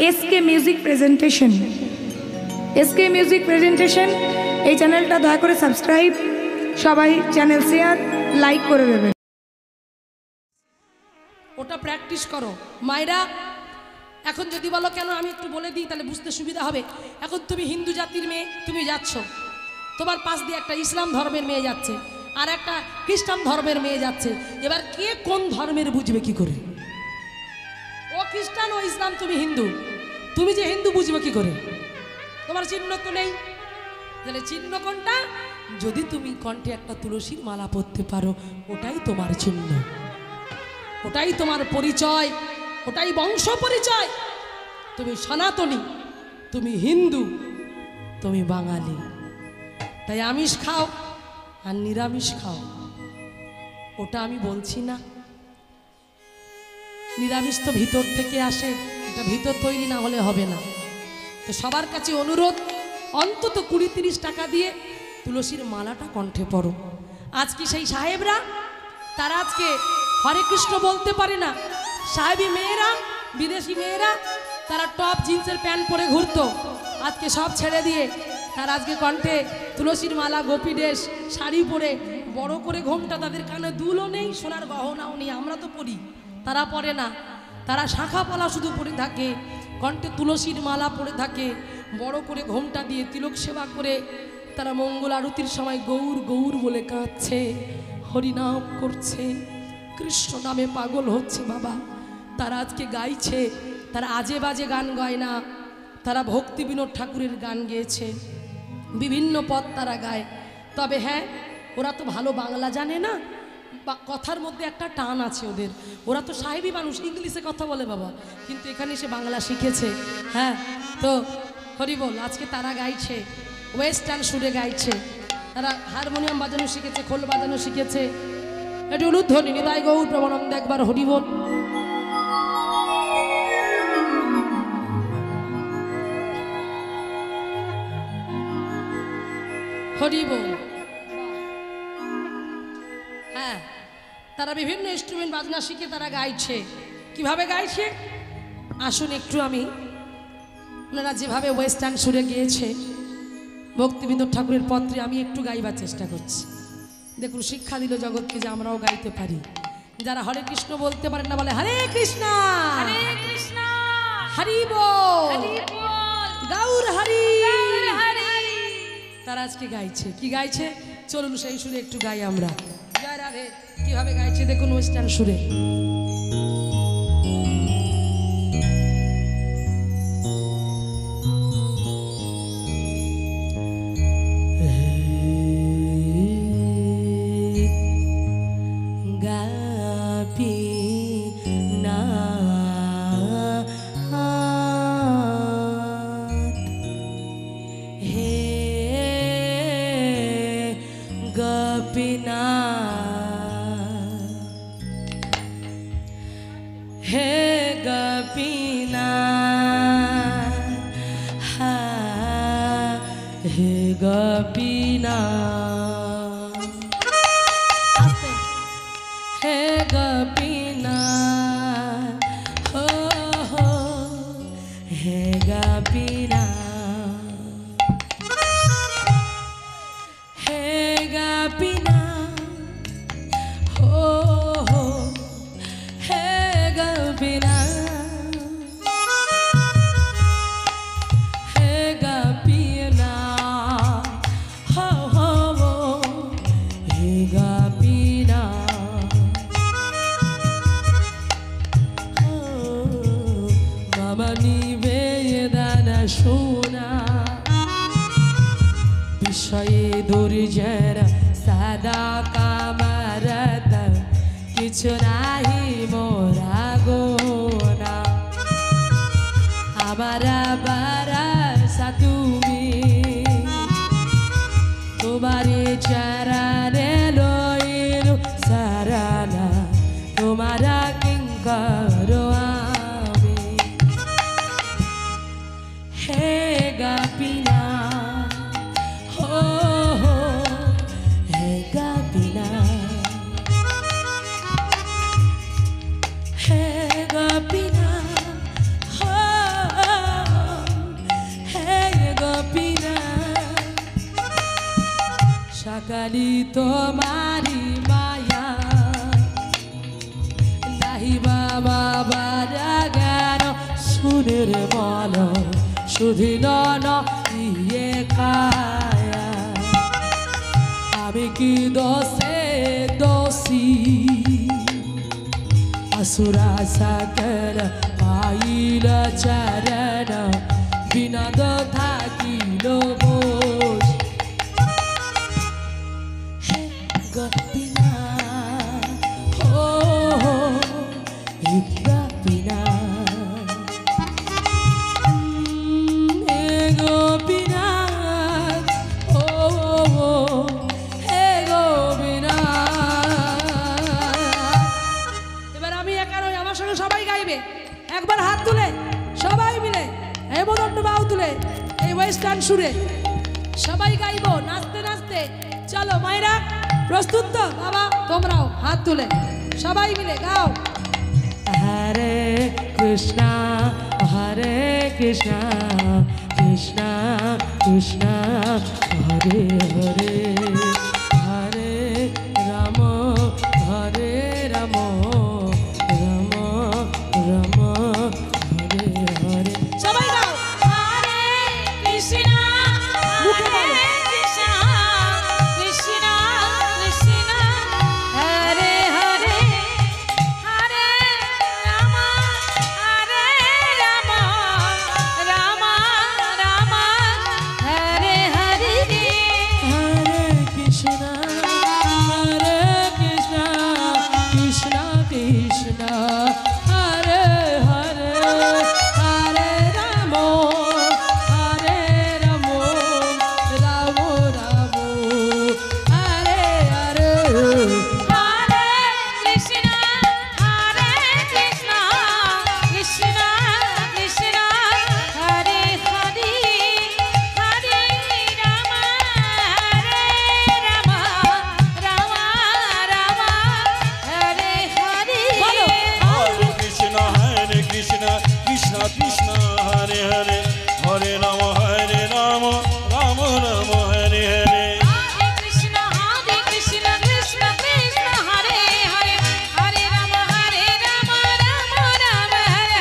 SK music presentation. SK music presentation এই চ্যানেলটা দয়া করে সাবস্ক্রাইব, সবাই চ্যানেল শেয়ার লাইক করে দেবেন। ওটা প্র্যাকটিস করো মায়েরা। এখন যদি বলো কেন, আমি একটু বলে দিই তাহলে বুঝতে সুবিধা হবে। এখন তুমি হিন্দু জাতির মেয়ে, তুমি যাচ্ছ, তোমার পাশ দিয়ে একটা ইসলাম ধর্মের মেয়ে যাচ্ছে আর একটা খ্রিস্টান ধর্মের মেয়ে যাচ্ছে। এবার কে কোন ধর্মের বুঝবে কি করে? ও খ্রিস্টান, ও ইসলাম, তুমি হিন্দু। তুমি যে হিন্দু বুঝবে কি করে? তোমার চিহ্ন তো নেই। তাহলে চিহ্ন কোনটা? যদি তুমি কণ্ঠে একটা তুলসীর মালা পরতে পারো, ওটাই তোমার চিহ্ন, ওটাই তোমার পরিচয়, ওটাই বংশ পরিচয়। তুমি সনাতনী, তুমি হিন্দু, তুমি বাঙালি। তাই আমিষ খাও আর নিরামিষ খাও, ওটা আমি বলছি না। নিরামিষ তো ভিতর থেকে আসে, এটা ভিতর তৈরি না হলে হবে না। তো সবার কাছে অনুরোধ, অন্তত 20-30 টাকা দিয়ে তুলসীর মালাটা কণ্ঠে পড়ো। আজকে সেই সাহেবরা, তারা আজকে হরে কৃষ্ণ বলতে পারে না। সাহেবী মেয়েরা, বিদেশি মেয়েরা, তারা টপ জিন্সের প্যান্ট পরে ঘুরতো, আজকে সব ছেড়ে দিয়ে তারা আজকে কণ্ঠে তুলসীর মালা, গোপী ড্রেস, শাড়ি পরে, বড় করে ঘোমটা, তাদের কানে দুলও নেই, সোনার গহনাও নেই। আমরা তো পরি, তারা পরে না। তারা শাখা পলা শুধু পরে থাকে, কণ্ঠে তুলসীর মালা পরে থাকে, বড় করে ঘোমটা দিয়ে তিলক সেবা করে তারা মঙ্গল আরতির সময় গৌর গৌর বলে কাঁদছে, হরিনাম করছে, কৃষ্ণ নামে পাগল হচ্ছে বাবা। তারা আজকে গাইছে, তারা আজে বাজে গান গায় না, তারা ভক্তি বিনোদ ঠাকুরের গান গেয়েছে, বিভিন্ন পদ তারা গায়। তবে হ্যাঁ, ওরা তো ভালো বাংলা জানে না, বা কথার মধ্যে একটা টান আছে ওদের। ওরা তো সাহেবী মানুষ, ইংলিশে কথা বলে বাবা, কিন্তু এখানে এসে বাংলা শিখেছে। হ্যাঁ, তো হরিবল, আজকে তারা গাইছে, ওয়েস্টার্ন সুরে গাইছে, তারা হারমোনিয়াম বাজানো শিখেছে, খোল বাজানো শিখেছে। এটি উলুধ্বনি, নিতাই গৌর প্রমানন্দ, একবার হরিবল। হরিবল। হ্যাঁ, তারা বিভিন্ন ইনস্ট্রুমেন্ট বাজনা শিখে তারা গাইছে। কিভাবে গাইছে আসুন একটু আমি, ওনারা যেভাবে ওয়েস্টার্ন সুরে গিয়েছে ভক্তিবিনোদ ঠাকুরের পত্রে, আমি একটু গাইবার চেষ্টা করছি। দেখুন, শিক্ষা দিল জগৎকে যে আমরাও গাইতে পারি। যারা হরে কৃষ্ণ বলতে পারেন না, বলে হরে কৃষ্ণ, হরে কৃষ্ণ, হরি বল, গৌর হরি। তারা আজকে গাইছে, কি গাইছে চলুন সেই সুরে একটু গাই আমরা। জয় রাধে। কিভাবে গাইছে দেখুন, ওয়েস্টার্ন সুরে। Hey, Gopinath, oh. সকালি তোমারি মায়া নাহি বাবা বারা গান সুনের মন সুধিন ইয়ে কায়া আমি কি দোষে দোষী असुरा सागर पाइल चरण विनोद থাকিল বোস হে গোপিনা ও হে গোপিনা হে গোপিনা ও হে গোপিনা সবাই গাইবে একবার হাত তুলে সবাই মিলে এই মদন বাউ তুলে এই ওয়েস্টার্ন সুরে সবাই গাইবো নাচতে নাচতে চলো মায়েরা প্রস্তুত তো বাবা তোমরাও হাত তুলে সবাই মিলে গাও হরে কৃষ্ণ কৃষ্ণ কৃষ্ণ হরে হরে হরে রাম হরে রাম সবাই গাও হরে কৃষ্ণ কৃষ্ণ কৃষ্ণ হরে হরে হরে রাম রাম রাম হরে হরে হরে কৃষ্ণ কৃষ্ণ কৃষ্ণ হরে হরে হরে রাম হরে রাম রাম রাম হরে হরে হরে কৃষ্ণ কৃষ্ণ কৃষ্ণ কৃষ্ণ হরে হরে হরে রাম রাম রাম রাম হরে হরে বলো Hare Krishna Krishna Krishna Hare Hare Hare Rama Rama Rama Hare Hare Hare Krishna Krishna Krishna Hare Hare Hare Rama Rama Rama Hare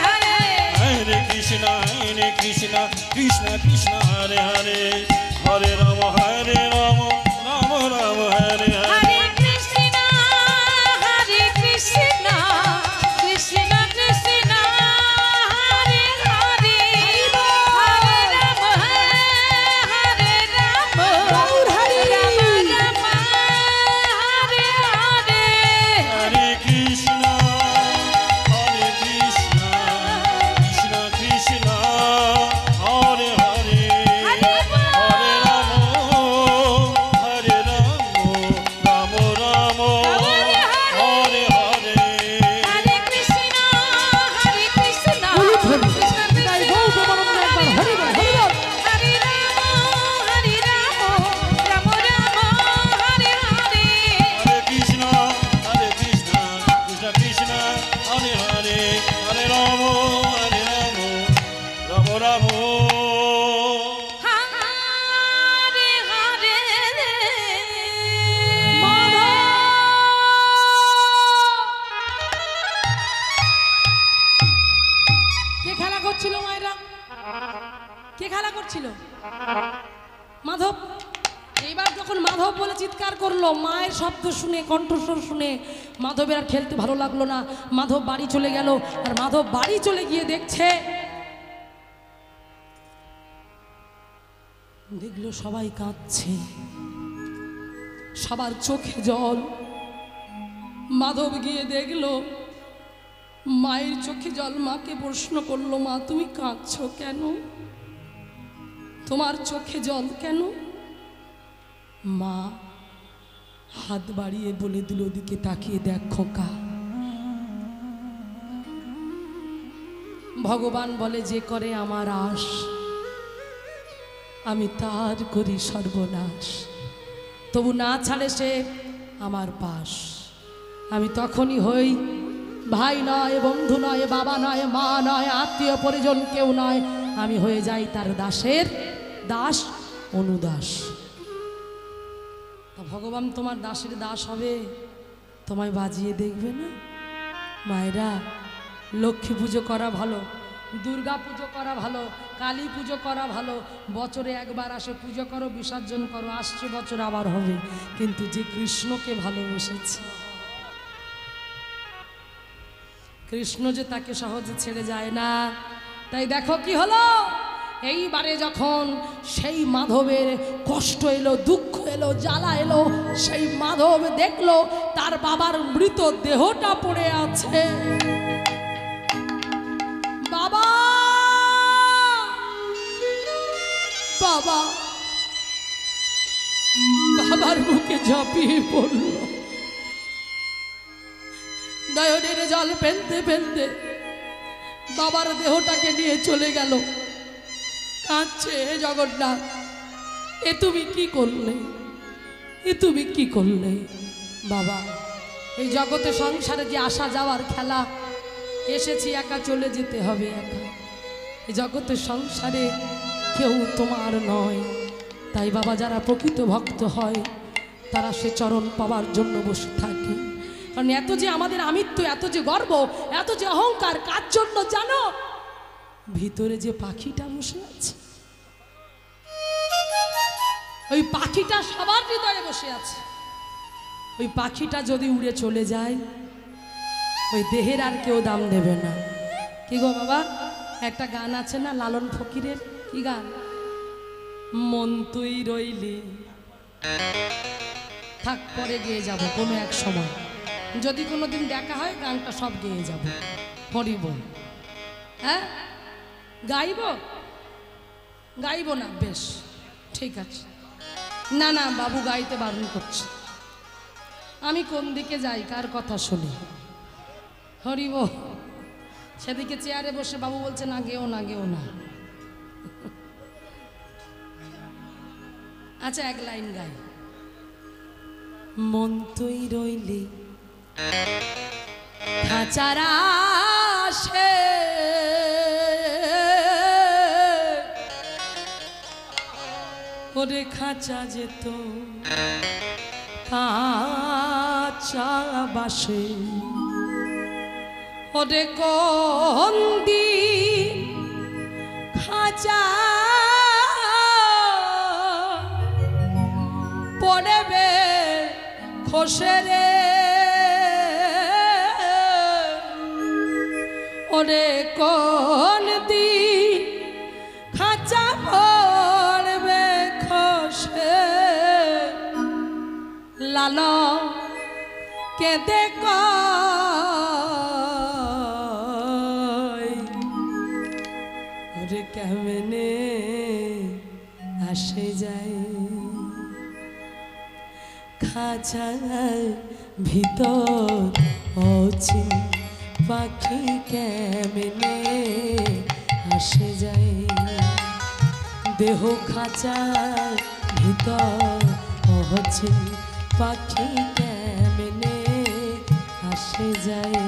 Hare Hare Krishna Krishna Krishna Hare Hare Hare Rama Rama Rama Hare Hare Hare Krishna Krishna Krishna Krishna Hare Hare Hare Rama Rama Rama Hare Hare Hare Krishna Krishna Krishna Hare Hare Hare Rama Rama Rama Hare Hare Hare Krishna Krishna Krishna Hare Rama Rama Hare Hare Hare Krishna Krishna Krishna Hare Hare Hare Rama Rama Rama Hare Hare কে খেলা করছিল মায়েরা কে খেলা করছিল মাধব এইবার যখন মাধব বলে চিৎকার করলো মায়ের শব্দ শুনে কণ্ঠস্বর শুনে মাধবের আর খেলতে ভালো লাগলো না মাধব বাড়ি চলে গেল আর মাধব বাড়ি চলে গিয়ে দেখছে দেখলো সবাই কাঁদছে সবার চোখে জল মাধব গিয়ে দেখলো মায়ের চোখে জল মাকে প্রশ্ন করলো মা তুমি কাঁদছো কেন তোমার চোখে জল কেন মা হাত বাড়িয়ে বলে দিল ওদিকে তাকিয়ে দেখ খোকা ভগবান বলে যে করে আমার আশ আমি তার করি সর্বনাশ তবু না ছাড়ে সে আমার পাশ আমি তখনই হই ভাই নয় বন্ধু নয় বাবা নয় মা নয় আত্মীয় পরিজন কেউ নয় আমি হয়ে যাই তার দাসের দাস অনুদাস তা ভগবান তোমার দাসের দাস হবে, তোমায় বাজিয়ে দেখবে না? মায়েরা, লক্ষ্মী পুজো করা ভালো, দুর্গা পুজো করা ভালো, কালী পুজো করা ভালো, বছরে একবার আসে পুজো করো, বিসর্জন করো, আসছে বছর আবার হবে। কিন্তু যে কৃষ্ণকে ভালোবেসেছে, কৃষ্ণ যে তাকে সহজে ছেড়ে যায় না। তাই দেখো কি হলো, এইবারে যখন সেই মাধবের কষ্ট এলো, দুঃখ এলো, জ্বালা এলো, সেই মাধব দেখলো তার বাবার মৃত দেহটা পড়ে আছে। বাবা, বাবা, বাবার মুখে ঝাঁপিয়ে পড়ল, নয়নের জল ফেলতে ফেলতে বাবার দেহটাকে নিয়ে চলে গেল। কাঁদছে, হে জগন্নাথ, এ তুমি কি করলে, এ তুমি কি করলে? বাবা, এই জগতে সংসারে যে আসা যাওয়ার খেলা, এসেছি একা, চলে যেতে হবে একা। এই জগতে সংসারে কেউ তোমার নয়। তাই বাবা, যারা প্রকৃত ভক্ত হয় তারা সে চরণ পাওয়ার জন্য বসে থাকে। কারণ এত যে আমাদের আমিত্ব, এত যে গর্ব, এত যে অহংকার, কার জন্য জানো? ভিতরে যে পাখিটা বসে আছে, ওই পাখিটা সবার হৃদয়ে বসে আছে। ওই পাখিটা যদি উড়ে চলে যায়, ওই দেহের আর কেউ দাম দেবে না। কি গো বাবা, একটা গান আছে না লালন ফকিরের, কি গান? মন তুই রইলি, থাক পরে গিয়ে যাব কোনো এক সময়, যদি কোনোদিন দেখা হয় গানটা সব গেয়ে যাব। হরি বল। হ্যাঁ, গাইব? গাইব না? বেশ, ঠিক আছে। না না বাবু, গাইতে বারণ করছে। আমি কোন দিকে যাই, কার কথা শুনি? হরি বল। সেদিকে চেয়ারে বসে বাবু বলছে না, গেও না, গেও না। আচ্ছা, এক লাইন গাই। মন তুই রইলি খাঁচারা সে, ওরে খাঁচা যেত কাঁচা বাসে, ওরে কন্দি খাঁচা পড়বে খসে রে, ওরে কোন দি খাঁচা পড়বে খসে, লাল কেঁদে কয়, ওরে কেমনে আসে যায় খাঁচার ভিতর অচিন পাখি, কেমনে আসে যায় দেহ খাঁচার ভিতর অচিন পাখি, কেমনে আসে যায়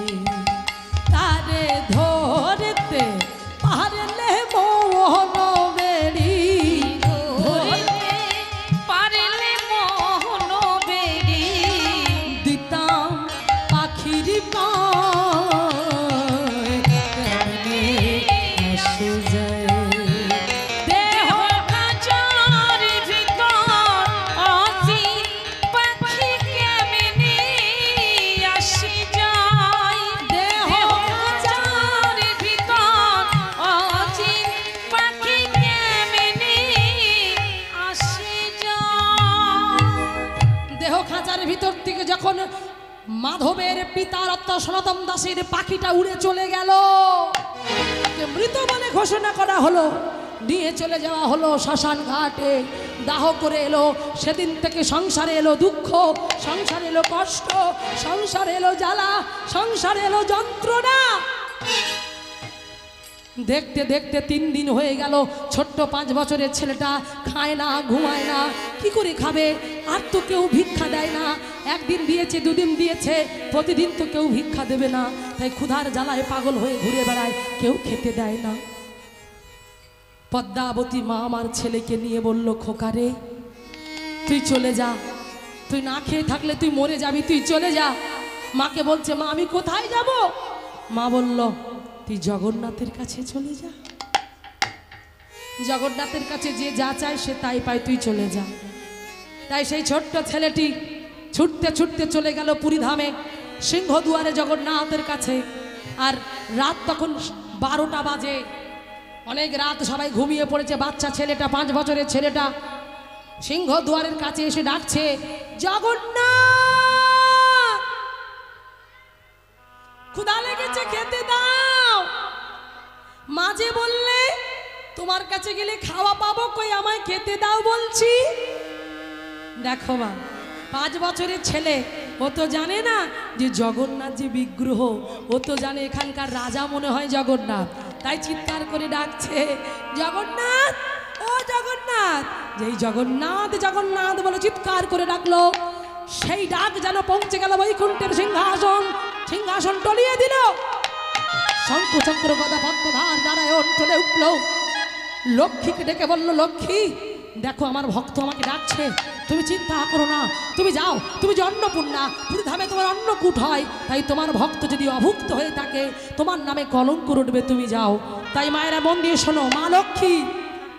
তারে ধরতে পারলে মোহন বেড়ি, ধরতে পারলে মোহন বেড়ি, দিতাম পাখির পায়, কেমনে আসে যায় দেহ খাঁচার ভিতর অচিন পাখি, কেমনে আসে যায় দেহ খাঁচার ভিতর অচিন পাখি, কেমনে আসে যায়। দেহ খাঁচার ভিতর থেকে যখন মাধবের পিতার অর্থ সনাতন দাসের পাখিটা উড়ে চলে গেল, মৃত বলে ঘোষণা করা হলো, নিয়ে চলে যাওয়া হলো শ্মশান ঘাটে, দাহ করে এলো। সেদিন থেকে সংসারে এলো দুঃখ, সংসারে এলো কষ্ট, সংসারে এলো জ্বালা, সংসারে এলো যন্ত্রণা। দেখতে দেখতে 3 দিন হয়ে গেল। ছোট্ট 5 বছরের ছেলেটা খায় না, ঘুমায় না, কি করে খাবে? আর তো কেউ ভিক্ষা দেয় না। একদিন দিয়েছে, 2 দিন দিয়েছে, প্রতিদিন তো কেউ ভিক্ষা দেবে না। তাই ক্ষুধার জ্বালায় পাগল হয়ে ঘুরে বেড়ায়, কেউ খেতে দেয় না। পদ্মাবতী মা আমার ছেলেকে নিয়ে বলল, খোকারে তুই চলে যা, তুই না খেয়ে থাকলে তুই মরে যাবি, তুই চলে যা। মাকে বলছে, মা আমি কোথায় যাব? মা বলল, তুই জগন্নাথের কাছে চলে যা। জগন্নাথের কাছে যে যা চায় সে তাই পায়, তুই চলে যা। তাই সেই ছোট্ট ছেলেটি ছুটতে ছুটতে চলে গেল পুরীধামে, সিংহদুয়ারে জগন্নাথের কাছে। আর রাত তখন 12টা বাজে, অনেক রাত, সবাই ঘুমিয়ে পড়েছে। বাচ্চা ছেলেটা, 5 বছরের ছেলেটা সিংহদুয়ারের কাছে এসে ডাকছে, জগন্নাথ, ক্ষুধা লেগেছে, খেতে দাও। মাঝে বললে তোমার কাছে গেলে খাওয়া পাবো, কই আমায় খেতে দাও বলছি। দেখো মা, 5 বছরের ছেলে, ও তো জানে না যে জগন্নাথ যে বিগ্রহ, ও তো জানে এখানকার রাজা মনে হয় জগন্নাথ। তাই চিৎকার করে ডাকছে, জগন্নাথ, ও জগন্নাথ। যেই জগন্নাথ জগন্নাথ বলে চিৎকার করে ডাকলো, সেই ডাক যেন পৌঁছে গেল বৈকুণ্ঠের সিংহাসন। সিংহাসন টলিয়ে দিল, শঙ্খ চক্র গদা পদ্মধার নারায়ণ চলে উঠল। লক্ষ্মীকে ডেকে বলল, লক্ষ্মী দেখো আমার ভক্ত আমাকে ডাকছে, তুমি চিন্তা করো না, তুমি যাও, তুমি যে অন্নপূর্ণা, পুরীধামে তোমার অন্নকূট হয়, তাই তোমার ভক্ত যদি অভুক্ত হয়ে থাকে তোমার নামে কলঙ্ক উঠবে, তুমি যাও। তাই মায়েরা মন দিয়ে শোনো, মা লক্ষ্মী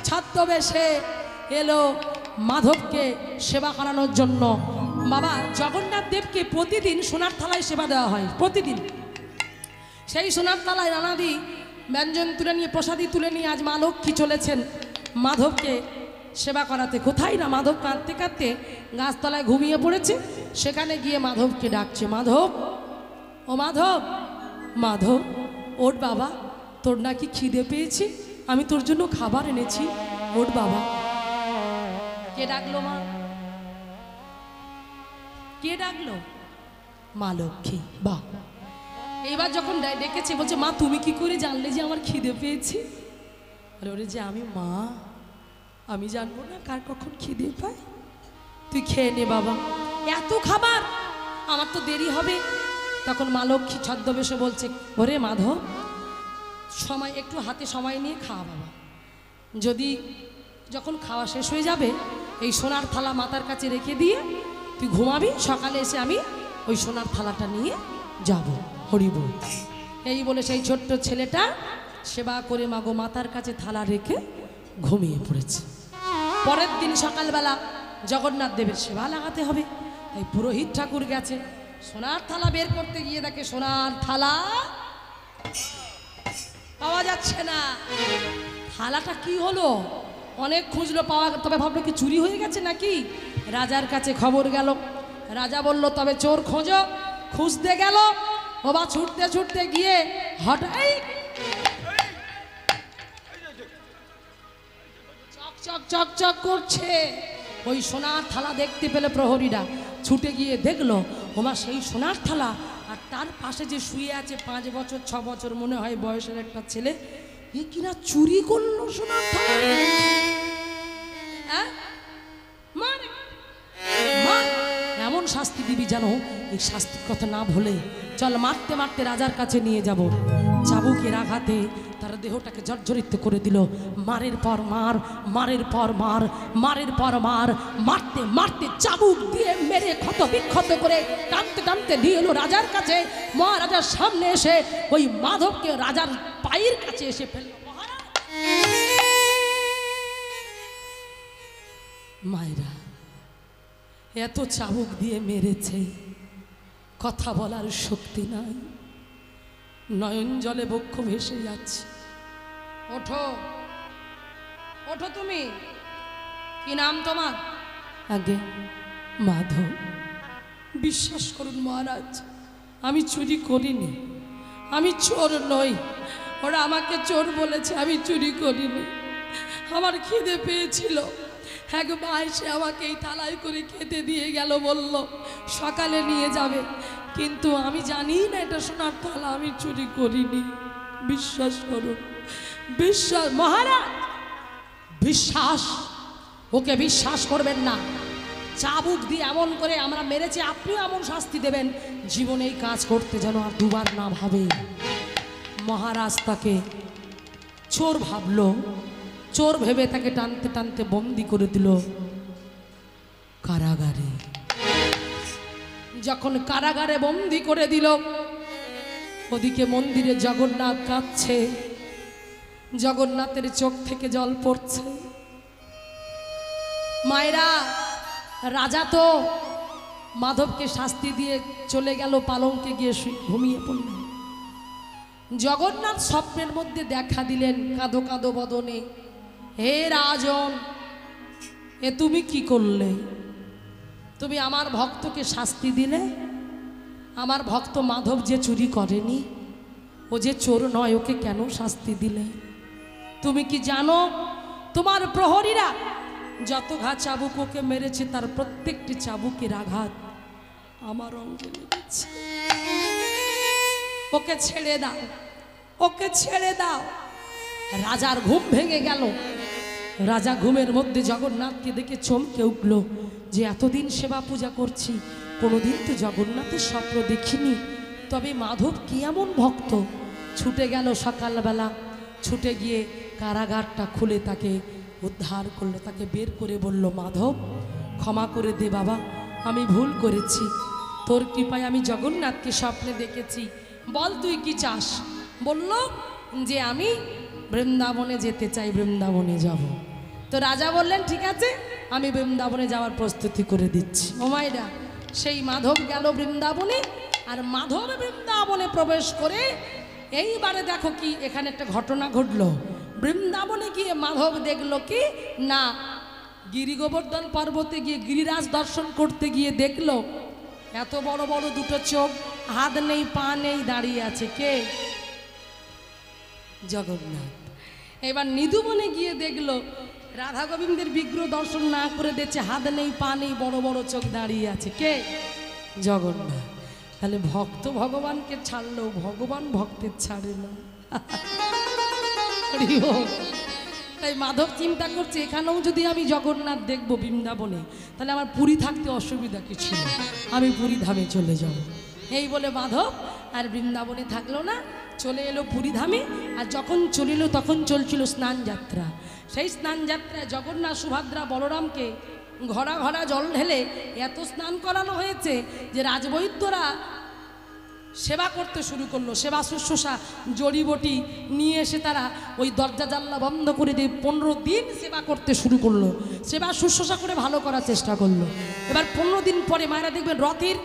ছদ্মবেশে এলো মাধবকে সেবা করানোর জন্য। বাবা জগন্নাথ দেবকে প্রতিদিন সোনার থালায় সেবা দেওয়া হয়, প্রতিদিন। সেই সোনার থালায় নানাদি ব্যঞ্জন তুলে নিয়ে, প্রসাদী তুলে নিয়ে আজ মা লক্ষ্মী চলেছেন মাধবকে সেবা করাতে। কোথায় না মাধব কাঁদতে কাঁদতে গাছতলায় ঘুমিয়ে পড়েছে, সেখানে গিয়ে মাধবকে ডাকছে, মাধব, ও মাধব, মাধব ওঠ বাবা, তোর নাকি খিদে পেয়েছে, আমি তোর জন্য খাবার এনেছি, ওঠ বাবা। কে ডাকলো মা? কে ডাকলো? মা লক্ষ্মী। বাহ, এইবার যখন ডেকেছে বলছে, মা তুমি কি করে জানলে যে আমার খিদে পেয়েছে? ওরে যে আমি মা, আমি জানবো না কার কখন খিদে পায়? তুই খেয়ে নে বাবা, এত খাবার, আমার তো দেরি হবে। তখন মা লক্ষ্মী ছদ্মবেশে বলছে, ওরে মাধব, সময় একটু হাতে সময় নিয়ে খাওয়া বাবা, যদি যখন খাওয়া শেষ হয়ে যাবে এই সোনার থালা মাতার কাছে রেখে দিয়ে তুই ঘুমাবি, সকালে এসে আমি ওই সোনার থালাটা নিয়ে যাব। হরি বল। এই বলে সেই ছোট্ট ছেলেটা সেবা করে মাগো মাতার কাছে থালা রেখে ঘুমিয়ে পড়েছে। পরের দিন সকালবেলা জগন্নাথ দেবের সেবা লাগাতে হবে, তাই পুরোহিত ঠাকুর গেছে, সোনার থালা বের করতে গিয়ে দেখে সোনার থালা পাওয়া যাচ্ছে না। থালাটা কি হলো? অনেক খুঁজলো, পাওয়া, তবে ভাবলো কি চুরি হয়ে গেছে নাকি। রাজার কাছে খবর গেল, রাজা বলল তবে চোর খোঁজো। খুঁজতে গেল, বাবা ছুটতে ছুটতে গিয়ে হঠাৎ চক চক চক চক করছে, ওই সোনার থালা দেখতে পেলে প্রহরীরা ছুটে গিয়ে দেখলো ওমা সেই সোনার থালা, আর তার পাশে যে শুয়ে আছে 5 বছর 6 বছর মনে হয় বয়সের একটা ছেলে, এ কিনা চুরি করলো সোনার থালা। এমন শাস্তি দিবি জানো, এই শাস্তির কথা না ভুলে চল মারতে মারতে রাজার কাছে নিয়ে যাব। চাবুকের আঘাতে তার দেহটাকে জর্জরিত করে দিল। মারের পর মার, মারের পর মার, মারের পর মার, মারতে মারতে চাবুক দিয়ে মেরে ক্ষত বিক্ষত করে টানতে টানতে নিয়ে এলো রাজার কাছে। মহারাজার সামনে এসে ওই মাধবকে রাজার পায়ের কাছে এসে ফেলল। মায়েরা এত চাবুক দিয়ে মেরেছে, কথা বলার শক্তি নাই, নয়ন জলে বক্ষ ভেসে যাচ্ছে। ওঠো, ওঠো, তুমি কি নাম তোমার? আগে মাধব। বিশ্বাস করুন মহারাজ, আমি চুরি করিনি, আমি চোর নই। ওরা আমাকে চোর বলেছে, আমি চুরি করিনি। আমার খিদে পেয়েছিল, এক মা এসে আমাকে এই থালায় করে খেতে দিয়ে গেল, বলল সকালে নিয়ে যাবে, কিন্তু আমি জানি না এটা সোনার থালা, আমি চুরি করিনি। বিশ্বাস করুন, বিশ্বাস মহারাজ, বিশ্বাস, ওকে বিশ্বাস করবেন না। চাবুক দিয়ে এমন করে আমরা মেরেছি, আপনিও এমন শাস্তি দেবেন, জীবনে এই কাজ করতে যেন আর দুবার না ভাবে। মহারাজ তাকে চোর ভাবলো, চোর ভেবে তাকে টানতে টানতে বন্দি করে দিল কারাগারে। যখন কারাগারে বন্দি করে দিল, ওদিকে মন্দিরে জগন্নাথ কাঁদছে, জগন্নাথের চোখ থেকে জল পড়ছে। মায়েরা, রাজা তো মাধবকে শাস্তি দিয়ে চলে গেল, পালঙ্কে গিয়ে ঘুমিয়ে পড়ল। জগন্নাথ স্বপ্নের মধ্যে দেখা দিলেন কাঁদো কাঁদো বদনে, হে রাজন, এ তুমি কি করলে? তুমি আমার ভক্তকে শাস্তি দিলে। আমার ভক্ত মাধব যে চুরি করেনি, ও যে চোর নয়, ওকে কেন শাস্তি দিলে? তুমি কি জানো তোমার প্রহরীরা যত ঘা চাবুক ওকে মেরেছে, তার প্রত্যেকটি চাবুকের আঘাত আমার অঙ্গে লেগেছে। ওকে ছেড়ে দাও, ওকে ছেড়ে দাও। রাজার ঘুম ভেঙে গেল। রাজা ঘুমের মধ্যে জগন্নাথকে দেখে চমকে উঠল যে এতদিন সেবা পূজা করছি, কোনোদিন তো জগন্নাথের স্বপ্ন দেখিনি, তবে মাধব কি এমন ভক্ত? ছুটে গেল সকালবেলা, ছুটে গিয়ে কারাগারটা খুলে তাকে উদ্ধার করলো, তাকে বের করে বলল, মাধব ক্ষমা করে দে বাবা, আমি ভুল করেছি, তোর কৃপায় আমি জগন্নাথকে স্বপ্নে দেখেছি, বল তুই কি চাস? বলল যে আমি বৃন্দাবনে যেতে চাই, বৃন্দাবনে যাব। তো রাজা বললেন ঠিক আছে, আমি বৃন্দাবনে যাওয়ার প্রস্তুতি করে দিচ্ছি। ও মায়েরা, সেই মাধব গেল বৃন্দাবনে, আর মাধব বৃন্দাবনে প্রবেশ করে এইবারে দেখো কি এখানে একটা ঘটনা ঘটলো। বৃন্দাবনে গিয়ে মাধব দেখলো কি না, গিরি গোবর্ধন পর্বতে গিয়ে গিরিরাজ দর্শন করতে গিয়ে দেখলো এত বড় বড় দুটো চোখ, হাত নেই পা নেই, দাঁড়িয়ে আছে কে? জগন্নাথ। এবার নিধুবনে গিয়ে দেখলো রাধা গোবিন্দের বিগ্রহ দর্শন না করে দেখছে হাত নেই পা নেই, বড় বড় চোখ, দাঁড়িয়ে আছে কে? জগন্নাথ। তাহলে ভক্ত ভগবানকে ছাড়লো, ভগবান ভক্তের ছাড়ে না। তাই মাধব চিন্তা করছে এখানেও যদি আমি জগন্নাথ দেখবো বৃন্দাবনে, তাহলে আমার পুরী থাকতে অসুবিধা কিছু নেই, আমি পুরী ধামে চলে যাব। এই বলে মাধব আর বৃন্দাবনে থাকলো না, চলে এলো পুরী ধামে। আর যখন চলে এলো তখন চলছিল স্নান যাত্রা। সেই স্নান যাত্রায় জগন্নাথ সুভদ্রা বলরামকে ঘড়া ঘড়া জল ঢেলে এত স্নান করানো হয়েছে যে রাজবৈদ্যরা সেবা করতে শুরু করলো। সেবা শুশ্রূষা জড়িবটি নিয়ে এসে তারা ওই দরজা জানলা বন্ধ করে দিয়ে 15 দিন সেবা করতে শুরু করলো। সেবা শুশ্রূষা করে ভালো করার চেষ্টা করলো। এবার 15 দিন পরে মায়েরা দেখবেন রথের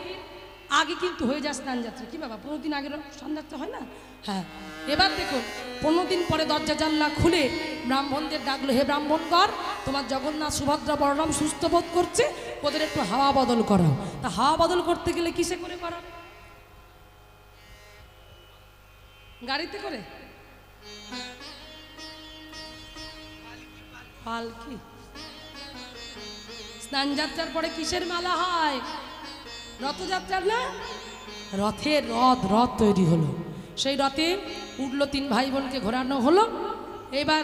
আগে কিন্তু হয়ে যায় স্নান যাত্রা। কি বাবা, 15 দিন আগে স্নান যাত্রা হয় না? হ্যাঁ। এবার দেখুন 15 দিন পরে দরজা জানলা খুলে ব্রাহ্মণদের ডাকলো, হে ব্রাহ্মণগণ, তোমার জগন্নাথ সুভদ্রা বলরাম সুস্থ বোধ করছে, ওদের একটু হাওয়া বদল করাও। তা হাওয়া বদল করতে গেলে কিসে করে করা? গাড়িতে করে? পালকি। স্নান যাত্রার পরে কিসের মালা হয়? রথযাত্রার না? রথের রথ তৈরি হলো। সেই রথে উঠলো, 3 ভাই বোনকে ঘোরানো হলো। এবার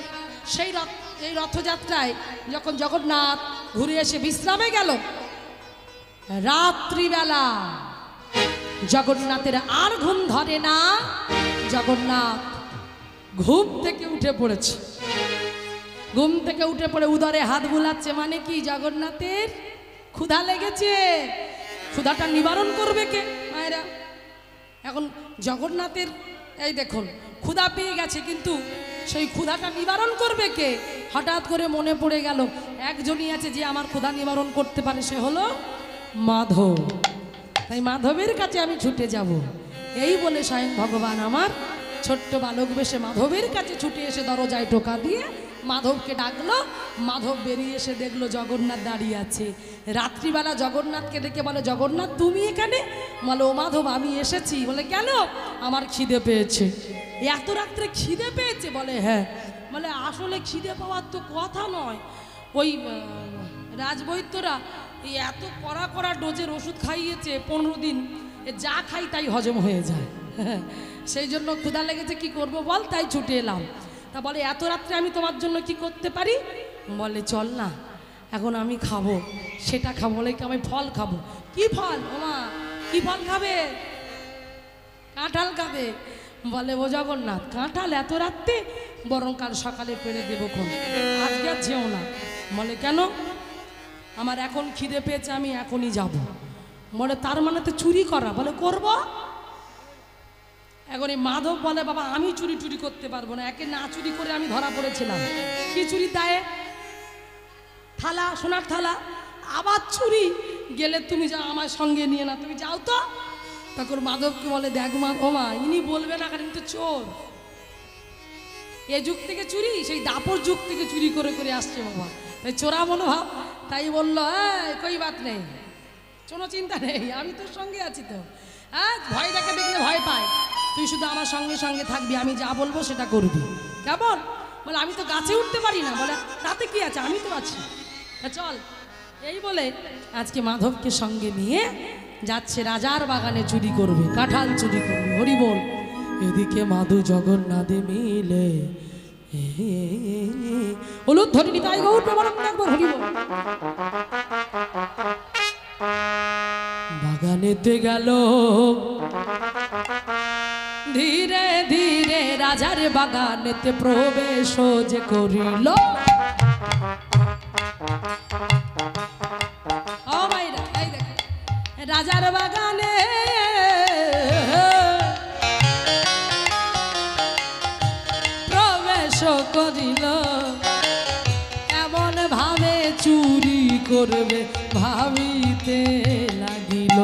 সেই রথযাত্রায় যখন জগন্নাথ ঘুরে এসে বিশ্রামে গেল, রাত্রিবেলা জগন্নাথের আর ঘুম ধরে না। জগন্নাথ ঘুম থেকে উঠে পড়েছে। ঘুম থেকে উঠে পড়ে উদরে হাত বুলাচ্ছে, মানে কি জগন্নাথের ক্ষুধা লেগেছে। ক্ষুধাটা নিবারণ করবে কে? মায়েরা, এখন জগন্নাথের এই দেখুন ক্ষুধা পেয়ে গেছে, কিন্তু সেই ক্ষুধাটা নিবারণ করবে কে? হঠাৎ করে মনে পড়ে গেল একজনই আছে যে আমার ক্ষুধা নিবারণ করতে পারে, সে হলো মাধব। তাই মাধবের কাছে আমি ছুটে যাব। এই বলে স্বয়ং ভগবান আমার ছোট্ট বালক বেশে মাধবের কাছে ছুটে এসে দরজায় টোকা দিয়ে মাধবকে ডাকলো। মাধব বেরিয়ে এসে দেখলো জগন্নাথ দাঁড়িয়ে আছে। রাত্রিবেলা জগন্নাথকে দেখে বলে, জগন্নাথ তুমি এখানে? বলে, ও মাধব আমি এসেছি। বলে, কেন? আমার খিদে পেয়েছে। এত রাত্রে খিদে পেয়েছে? বলে, হ্যাঁ। বলে, আসলে খিদে পাওয়ার তো কথা নয়, ওই রাজবৈদ্যরা এই এত কড়া কড়া ডোজের ওষুধ খাইয়েছে 15 দিন, যা খাই তাই হজম হয়ে যায়, সেই জন্য ক্ষুধা লেগেছে, কি করব বল, তাই ছুটে এলাম। তা বলে, এত রাত্রে আমি তোমার জন্য কি করতে পারি? বলে, চল না, এখন আমি খাবো, সেটা খাবো। বলে, আমি ফল খাবো। কি ফল? ওমা, কি ফল খাবে? কাঁঠাল খাবে। বলে, ও জগন্নাথ, কাঁঠাল এত রাত্রে? বরং কাল সকালে পেরে দেবো, কোন আজকে আর যেও না। বলে, কেন? আমার এখন খিদে পেয়েছে, আমি এখনই যাব। বলে তার মানে তো চুরি করা, বলে করব। এখন এই মাধব বলে বাবা আমি চুরি টুরি করতে পারবো না, একে না চুরি করে আমি ধরা পড়েছিলাম। কি চুরি দায়ে? থালা, সোনার থালা। আবার চুরি, গেলে তুমি যাও আমার সঙ্গে নিয়ে না, তুমি যাও তো। তখন মাধবকে বলে দেখ মা, ও মা ইনি বলবে না কারণ তো চোর, এ যুগ থেকে চুরি, সেই দাপর যুগ থেকে চুরি করে করে আসছে বাবা, তাই চোরা মনোভাব। তাই বললো কই বাত নেই, কোনো চিন্তা নেই, আমি তোর সঙ্গে আছি তো। হ্যাঁ, ভয় দেখে দেখলে ভয় পায়, তুই শুধু আমার সঙ্গে সঙ্গে থাকবি, আমি যা বলবো সেটা করবি, কেমন? বলে আমি তো গাছে উঠতে পারি না। বলে তাতে কি আছে, আমি তো আছি, চল। এই বলে আজকে মাধবকে সঙ্গে নিয়ে যাচ্ছে রাজার বাগানে চুরি করবে, কাঁঠাল চুরি করবে। হরি বল। এদিকে মাধু জগন্নাথে মিলে হলুদ ধরি নিতাই গৌর প্রেমানন্দ একবার হরি বল। বাগানেতে গেল ধীরে ধীরে, রাজার বাগানেতে প্রবেশ যে করিল। ও ভাইরা, এই দেখো রাজার বাগানে প্রবেশ করিল, এমন ভাবে চুরি করবে ভাবিতে লাগিল।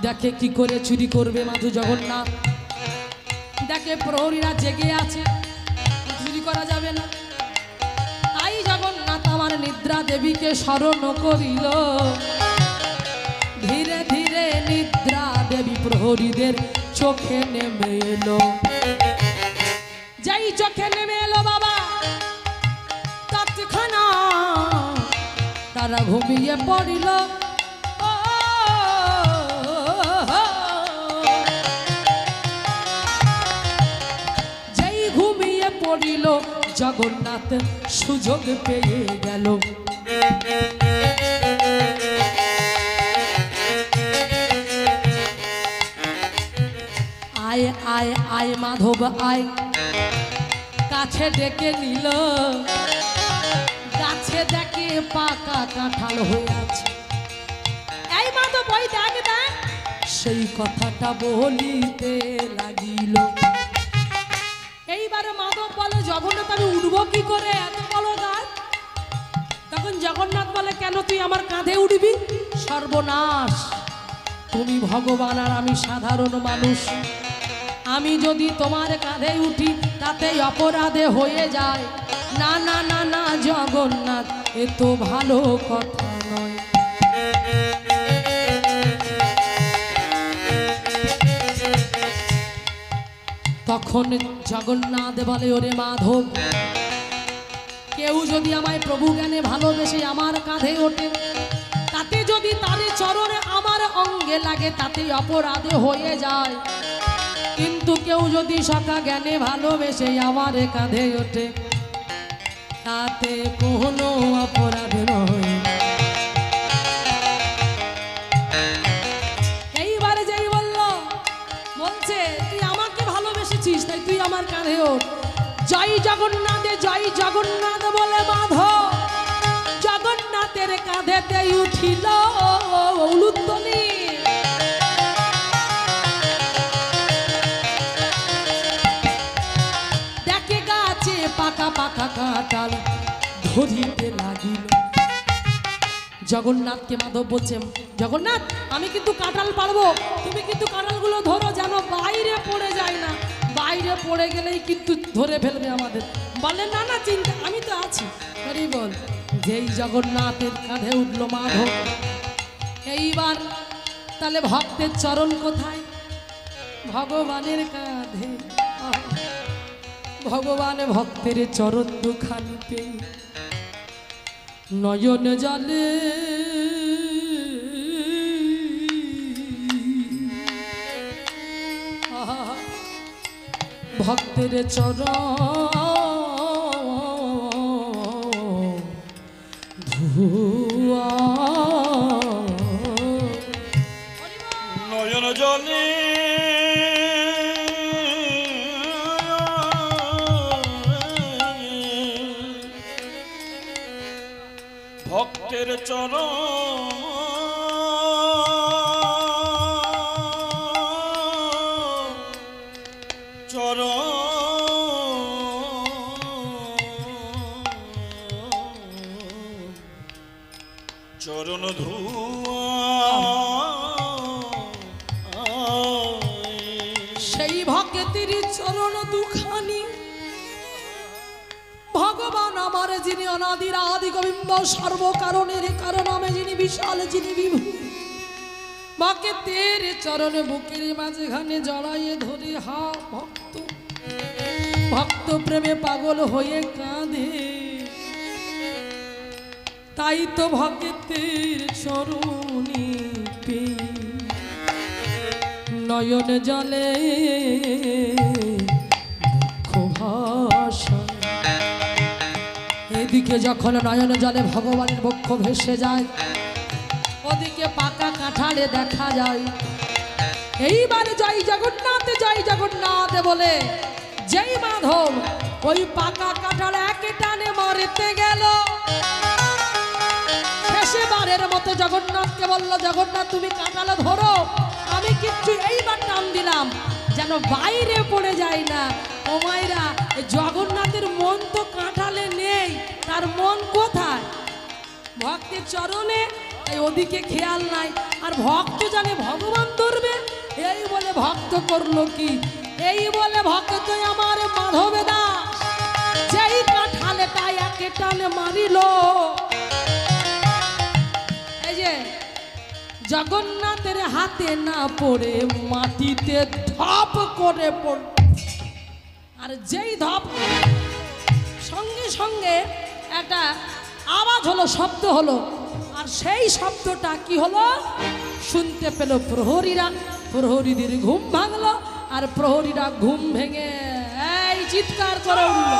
দেখে কি করে চুরি করবে মাধু জগন্নাথ, দেখে প্রহরীরা জেগে আছে, চুরি করা যাবে না। তাই জগন্নাথ আমার নিদ্রা দেবীকে স্মরণ করিল। ধীরে ধীরে নিদ্রা দেবী প্রহরীদের চোখে নেমে এলো। যেই চোখে নেমে এলো বাবা, তৎক্ষণা তারা ঘুমিয়ে পড়িল। যেই ঘুমিয়ে পড়িল, জগন্নাথ সুযোগ পেয়ে গেল। আয় আয় আয় মাধব আয়, কাছে ডেকে নিল। গাছে দেখে পাকা কাঁঠাল হয়ে আছে। এই মাধব ওই দেখ দেখ, সেই কথাটা বলিতে লাগিল। এইবারে মাধব বলে জগন্নাথ আমি উঠবো কি করে, এত বলো গাছ। তখন জগন্নাথ বলে কেন তুই আমার কাঁধে উঠবি? সর্বনাশ, তুমি ভগবান আর আমি সাধারণ মানুষ, আমি যদি তোমার কাঁধে উঠি তাতে অপরাধে হয়ে যায়। না না না না জগন্নাথ, এ তো ভালো কথা নয়। তখন জগন্নাথ বলে ওরে মাধব, কেউ যদি আমায় প্রভু জ্ঞানে ভালোবেসে আমার কাঁধে ওঠে, তাতে যদি তার চরণে আমার অঙ্গে লাগে তাতে অপরাধে হয়ে যায়। কিন্তু কেউ যদি সখা জ্ঞানে ভালোবেসে আমার কাঁধে ওঠে, তাতে কোনো অপরাধ নয়। এইবারে যেই বলছে তুই আমাকে ভালোবেসেছিস তাই তুই আমার কাঁধে ওঠ। জয় জগন্নাথে জয় জগন্নাথ বলে মাধব জগন্নাথের কাঁধেতে উঠিল। উলুধ্বনি দেখে গাছে পাকা পাকা কাঁঠাল ধরিতে লাগিল। জগন্নাথকে মাধব বলছে, জগন্নাথ আমি কিন্তু কাঁঠাল পারবো, তুমি কিন্তু কাঁঠালগুলো ধরো যেন বাইরে পড়ে যায় না, বাইরে পড়ে গেলেই কিন্তু ধরে ফেলবে আমাদের। বলে না না চিন্তা, আমি তো আছি। হরি বল। যেই জগন্নাথের কাঁধে উঠলো মাধব, এইবার তাহলে ভক্তের চরণ কোথায়? ভগবানের কাঁধে। ভগবান ভক্তের চরণ দুখানি পেয়ে নয়ন জলে ভক্তের চরণ ধুয়া নয়ন জলে ভক্তের চরণ চরণ ধুয়া সেই ভক্তের চরণ দুখানি ভগবান আমার যিনি অনাদির আদি গোবিন্দ সর্বকারণের কারণ আমি যিনি বিশাল যিনি বিভু ভক্তের চরণে বুকের মাঝখানে জড়াইয়ে ধরে হা ভক্ত ভক্ত প্রেমে পাগল হয়ে কাঁদে তাই তো ভক্তের চরণে নয়ন জলে ভাষা এদিকে যখন নয়ন জলে ভগবানের বক্ষ ভেসে যায় ওদিকে পাকা কাঁঠালে দেখা যায় এইবার জয় জগন্নাথ বলে যেই মাধব ওই পাকা কাঁঠাল একে টানে মারতে গেল শেষে বারের মতো জগন্নাথকে বলল জগন্নাথ তুমি কাঁঠাল ধরো আমি কিচ্ছু এইবার টান দিলাম যেন বাইরে পড়ে যায় না ও মায়েরা জগন্নাথের মন তো কাঁঠালে নেই তার মন কোথায় ভক্তের চরণে এই ওদিকে খেয়াল নাই আর ভক্ত জানে ভগবান ধরবে এই বলে ভক্ত করলো কি এই বলে ভক্ত আমার মাধবে দাস যেই কাঁঠালে তাই একে টানে মারিল এই যে জগন্নাথের হাতে না পড়ে মাটিতে ধপ করে পড়ল আর যেই ধপ সঙ্গে সঙ্গে একটা আওয়াজ হলো শব্দ হলো আর সেই শব্দটা কি হলো শুনতে পেল প্রহরীরা প্রহরীদের ঘুম ভাঙলো আর প্রহরীরা ঘুম ভেঙে এই চিৎকার করে উঠল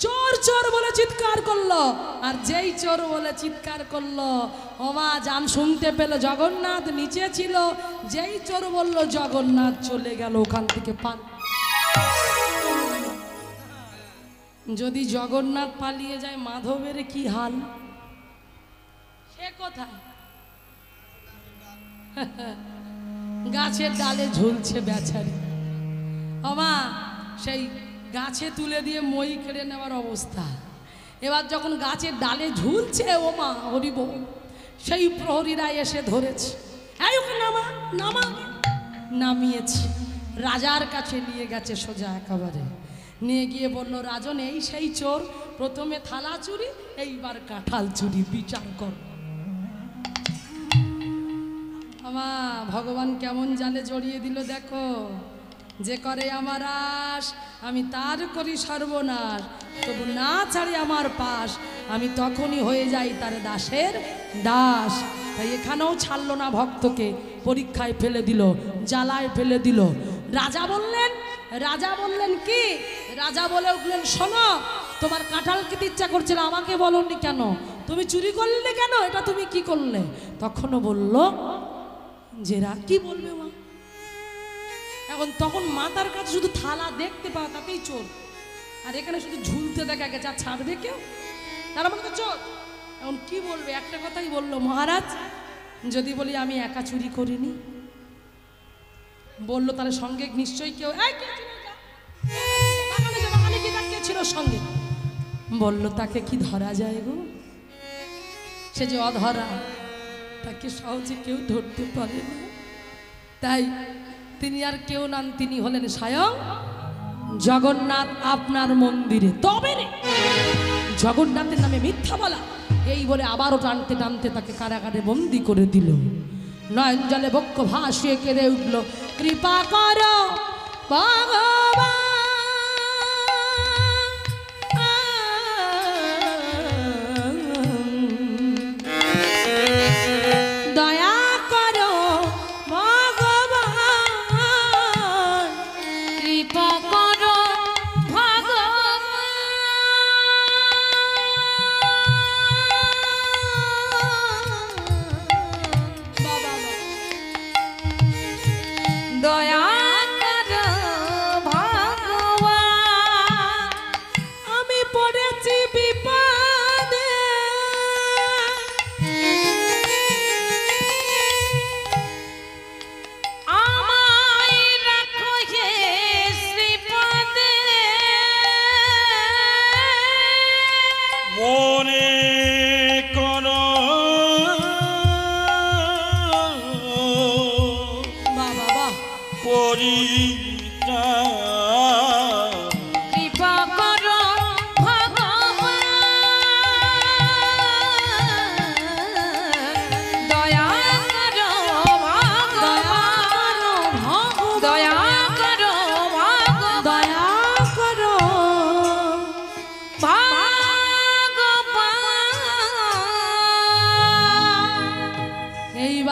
চোর চোর বলে চিৎকার করলো আর যেই চোর বলে চিৎকার করলো ওমা জান শুনতে পেল জগন্নাথ নিচে ছিল যেই চোর বলল জগন্নাথ চলে গেল ওখান থেকে পান যদি জগন্নাথ পালিয়ে যায় মাধবের কি হাল সে কোথায় গাছের ডালে ঝুলছে বেচারি ওমা সেই গাছে তুলে দিয়ে মই কেড়ে নেওয়ার অবস্থা এবার যখন গাছের ডালে ঝুলছে ওমা হরিব সেই প্রহরীরা এসে ধরেছে এই ওকে নামা নামা নামিয়েছে রাজার কাছে নিয়ে গেছে সোজা একেবারে নিয়ে গিয়ে বলল রাজন এই সেই চোর প্রথমে থালা চুরি এইবার কাঁঠাল চুরি বিচার কর আমা ভগবান কেমন জালে জড়িয়ে দিল দেখো যে করে আমার আশ আমি তার করি সর্বনাশ তবু না ছাড়ে আমার পাশ আমি তখনই হয়ে যাই তার দাসের দাস তাই এখানেও ছাড়লো না ভক্তকে পরীক্ষায় ফেলে দিল জ্বালায় ফেলে দিল রাজা বললেন কি রাজা বলে উঠলেন শোনো তোমার কাঁঠাল খেতে ইচ্ছা করছিল আমাকে বলনি কেন তুমি চুরি করলে কেন এটা তুমি কি করলে তখনও বলল যে কি বলবে মা এখন তখন মাতার কাছে শুধু থালা দেখতে পাওয়া তাতেই চোর আর এখানে শুধু ঝুলতে দেখা গেছে আর ছাড়বে কেউ তারা বলতো চোর এখন কি বলবে একটা কথাই বললো মহারাজ যদি বলি আমি একা চুরি করিনি বললো তাহলে সঙ্গে নিশ্চয়ই কেউ ছিল সঙ্গে বললো তাকে কি ধরা যায় গো সে যে অধরা তাকে সহজে কেউ ধরতে পারে না তাই তিনি আর কেউ নান তিনি হলেন স্বয়ং জগন্নাথ আপনার মন্দিরে তবে রে জগন্নাথের নামে মিথ্যা বলা এই বলে আবারও টানতে টানতে তাকে কারাগারে বন্দি করে দিল নয়ন জলে বক্ষ ভাসিয়ে কেঁদে উঠল কৃপা করো ভগবান দয়া কর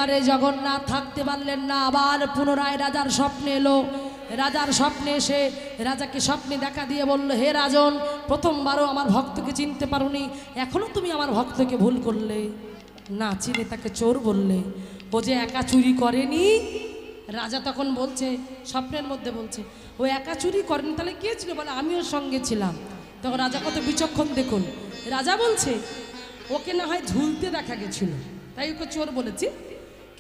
এইবারে জগন্নাথ থাকতে পারলেন না, আবার পুনরায় রাজার স্বপ্নে এলো। রাজার স্বপ্নে এসে রাজাকে স্বপ্নে দেখা দিয়ে বলল, হে রাজন, প্রথমবারও আমার ভক্তকে চিনতে পারোনি, এখনও তুমি আমার ভক্তকে ভুল করলে। না চিনে তাকে চোর বললে, ও যে একা চুরি করেনি। রাজা তখন বলছে, স্বপ্নের মধ্যে বলছে, ও একা চুরি করেনি, তাহলে কে ছিল? বলে আমি ওর সঙ্গে ছিলাম। তখন রাজা কত বিচক্ষণ দেখুন, রাজা বলছে ওকে না হয় ঝুলতে দেখা গেছিল, তাই ওকে চোর বলেছি,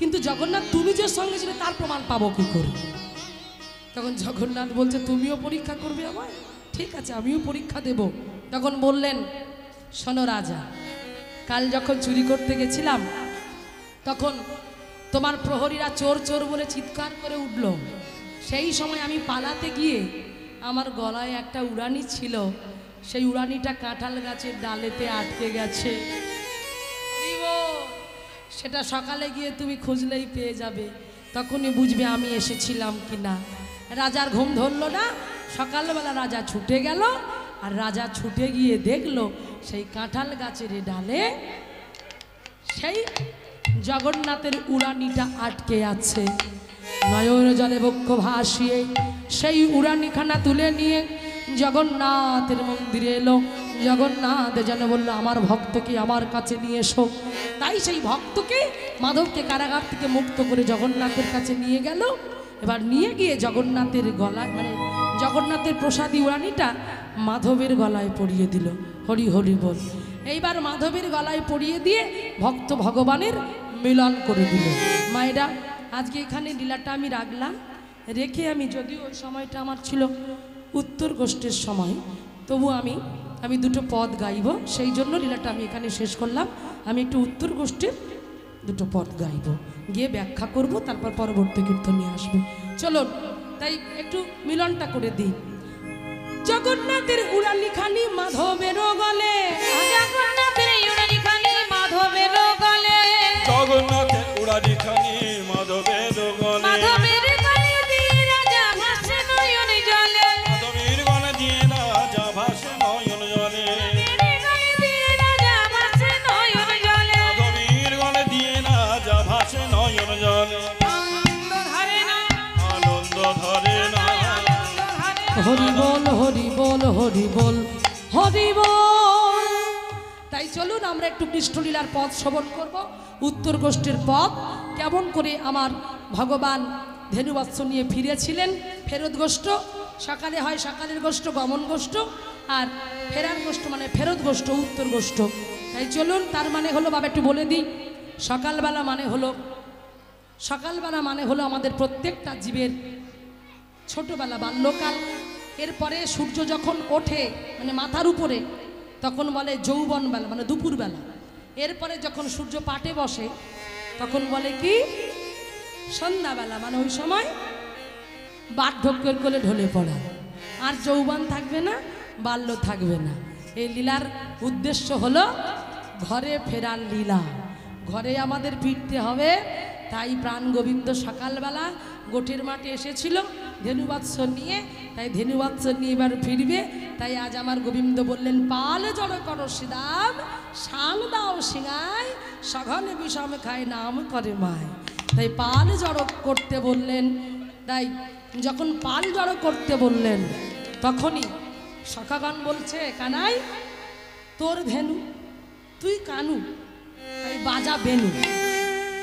কিন্তু জগন্নাথ তুমি যে সঙ্গে ছিলে তার প্রমাণ পাবো কি করে? তখন জগন্নাথ বলছে, তুমিও পরীক্ষা করবে আমায়? ঠিক আছে, আমিও পরীক্ষা দেব। তখন বললেন, শোনো রাজা, কাল যখন চুরি করতে গেছিলাম তখন তোমার প্রহরীরা চোর চোর বলে চিৎকার করে উঠল। সেই সময় আমি পালাতে গিয়ে আমার গলায় একটা উড়ানি ছিল, সেই উড়ানিটা কাঁঠাল গাছের ডালেতে আটকে গেছে। সেটা সকালে গিয়ে তুমি খুঁজলেই পেয়ে যাবে, তখনই বুঝবে আমি এসেছিলাম কিনা। রাজার ঘুম ধরলো না। সকালবেলা রাজা ছুটে গেল, আর রাজা ছুটে গিয়ে দেখলো সেই কাঁঠাল গাছের ডালে সেই জগন্নাথের উড়ানিটা আটকে আছে। নয়ন জলে বক্ষ ভাসিয়ে সেই উড়ানিখানা তুলে নিয়ে জগন্নাথের মন্দিরে এলো। জগন্নাথ যেন বললো, আমার ভক্তকে আমার কাছে নিয়ে এসো। তাই সেই ভক্তকে, মাধবকে কারাগার থেকে মুক্ত করে জগন্নাথের কাছে নিয়ে গেল। এবার নিয়ে গিয়ে জগন্নাথের গলায়, মানে জগন্নাথের প্রসাদী উড়ানিটা মাধবের গলায় পরিয়ে দিল। হরি হরি বল। এইবার মাধবের গলায় পরিয়ে দিয়ে ভক্ত ভগবানের মিলন করে দিল। মায়েরা, আজকে এখানে লীলাটা আমি রাখলাম, রেখে আমি, যদিও ওই সময়টা আমার ছিল উত্তর গোষ্ঠীর সময়, তবু আমি দুটো পদ গাইব, সেই জন্য লীলাটা আমি এখানে শেষ করলাম। আমি একটু উত্তর গোষ্ঠীর দুটো পদ গাইব, গিয়ে ব্যাখ্যা করব, তারপর পরবর্তী কীর্তন নিয়ে আসবো। চলুন তাই একটু মিলনটা করে দিই। জগন্নাথের উড়ানিখানি মাধবের গলে, জগন্নাথের উড়ানিখানি মাধবের গলে, জগন্নাথের উড়ানিখানি মাধবের গলে, মাধবের গলে দিয়ে রাজা ভাসে নয়ন জলে, মাধবের গলে দিয়ে রাজা ভাসে নয়ন জলে, মাধবের গলে দিয়ে রাজা ভাসে নয়ন জলে, মাধবের গলে দিয়ে রাজা ভাসে নয়ন জলে, আনন্দ ধরে না, আনন্দ ধরে না। হরি বল হরি বল হরি বল হরি বল। তাই চলুন আমরা একটু কৃষ্ণলীলার পথ শ্রবণ করব। উত্তর গোষ্ঠীর পথ, কেমন করে আমার ভগবান ধেনুবৎস নিয়ে ফিরেছিলেন। ফেরত গোষ্ঠ সকালে হয়, সকালের গোষ্ঠ গমন গোষ্ঠ, আর ফেরার গোষ্ঠ মানে ফেরত গোষ্ঠ উত্তর গোষ্ঠ। তাই চলুন, তার মানে হলো, বাবা একটু বলে দিই, সকালবেলা মানে হলো আমাদের প্রত্যেকটা জীবের ছোটবেলা, বাল্যকাল। এরপরে সূর্য যখন ওঠে মানে মাথার উপরে, তখন বলে যৌবনবেলা, মানে দুপুরবেলা। এরপরে যখন সূর্য পাটে বসে তখন বলে কি সন্ধ্যাবেলা, মানে ওই সময় বার্ধক্যের কোলে ঢলে পড়া। আর যৌবন থাকবে না, বাল্য থাকবে না। এই লীলার উদ্দেশ্য হলো ঘরে ফেরার লীলা। ঘরে আমাদের ফিরতে হবে, তাই প্রাণ গোবিন্দ সকালবেলা গোটের মাঠে এসেছিল ধেনুবৎস নিয়ে, তাই ধেনুবৎস নিয়ে এবার ফিরবে। তাই আজ আমার গোবিন্দ বললেন, পাল জড় করো সিদাম, সাং দাও সিঙায়, সঘনে বিষম খায় নাম করে মায়। তাই পাল জড়ো করতে বললেন। তাই যখন পাল জড়ো করতে বললেন তখনই সখাগণ বলছে, কানাই তোর ধেনু, তুই কানু, তাই বাজা বেনু,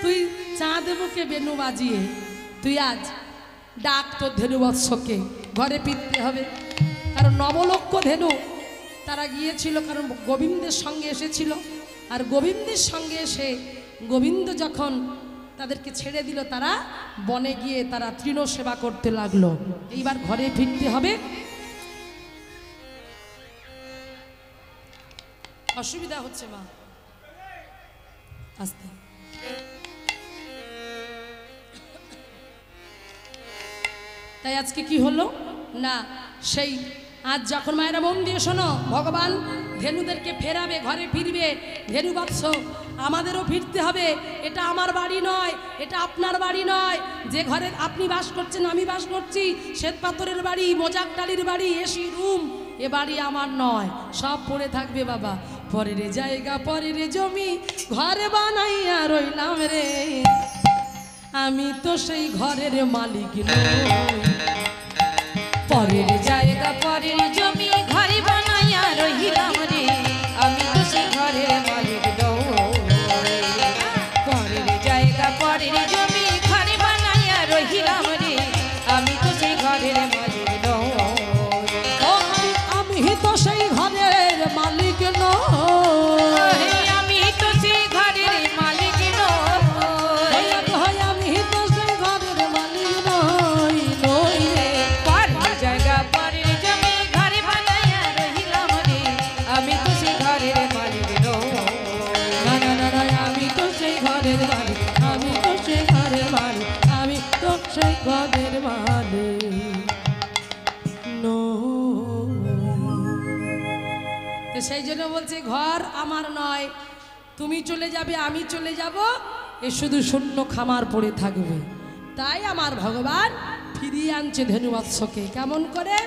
তুই চাঁদ বুকে বেনু বাজিয়ে তুই আজ ডাক তোর ধেনুবৎসকে, ঘরে ফিরতে হবে। কারণ নবলক্ষ ধেনু তারা গিয়েছিল, কারণ গোবিন্দের সঙ্গে এসেছিল। আর গোবিন্দের সঙ্গে এসে গোবিন্দ যখন তাদেরকে ছেড়ে দিল, তারা বনে গিয়ে তারা তৃণ সেবা করতে লাগলো। এইবার ঘরে ফিরতে হবে। অসুবিধা হচ্ছে মা, আস্তে। তাই আজকে কি হলো না, সেই আজ যখন মায়েরা মন দিয়ে শোনো, ভগবান ধেনুদেরকে ফেরাবে, ঘরে ফিরবে। ধেনুবৎস আমাদেরও ফিরতে হবে। এটা আমার বাড়ি নয়, এটা আপনার বাড়ি নয়। যে ঘরে আপনি বাস করছেন, আমি বাস করছি, শ্বেত পাথরের বাড়ি, মোজাক টালির বাড়ি, এসি রুম, এ বাড়ি আমার নয়। সব পড়ে থাকবে বাবা। পরের জায়গা পরের জমি, ঘরে বানাইয়া রইলাম রে। আমি তো সেই ঘরের মালিক নই। পরের জায়গা পরের জমি ঘরে বানাইয়া রহিলাম রে, আমি তো সেই ঘরের মালিক নই। পরের জায়গা পরের জমি ঘরে বানাইয়া রহিলাম রে, আমি তো সেই ঘরের মালিক নই। আমি তো সেই ঘরের মালিক নই। আমি তো সেই ঘরের মালিক নই। আমি তো সেই ঘরের মালিক নই নই রে। পরের জায়গা পরের জমি ঘরে বানাইয়া রহিলাম রে, আমি তো সেই ঘরের মালিক নই। না না না না, আমি তো সেই ঘরের মালিক, আমি তো সেই ঘরের মালিক, আমি তো সেই ঘরের মালিক তো সেই জন্য বলছে ঘর আমার নয়, তুমি চলে যাবে আমি চলে যাব, এ শুধু শূন্য খামার পড়ে থাকবে। তাই আমার ভগবান ফিরিয়ে আনছে ধেনুবৎসকে। কেমন করে?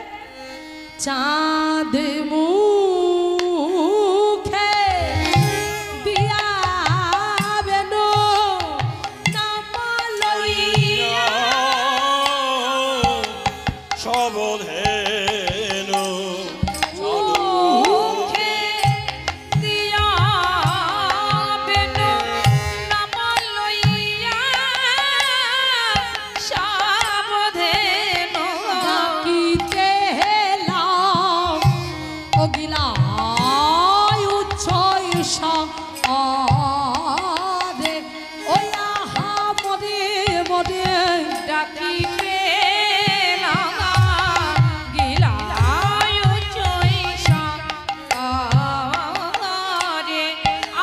চাঁদ মুখে দিয়া বেনু নাম লইয়া সবধেনু মুখে দিয়া বেনু নাম লইয়া সাবধেনু ডাকিতে হেলাম ও গিলাই উচ্চ ঈশানে, ওই আহা মরে মরে ডাকিতে লাগা গিলায় চৈশা আরে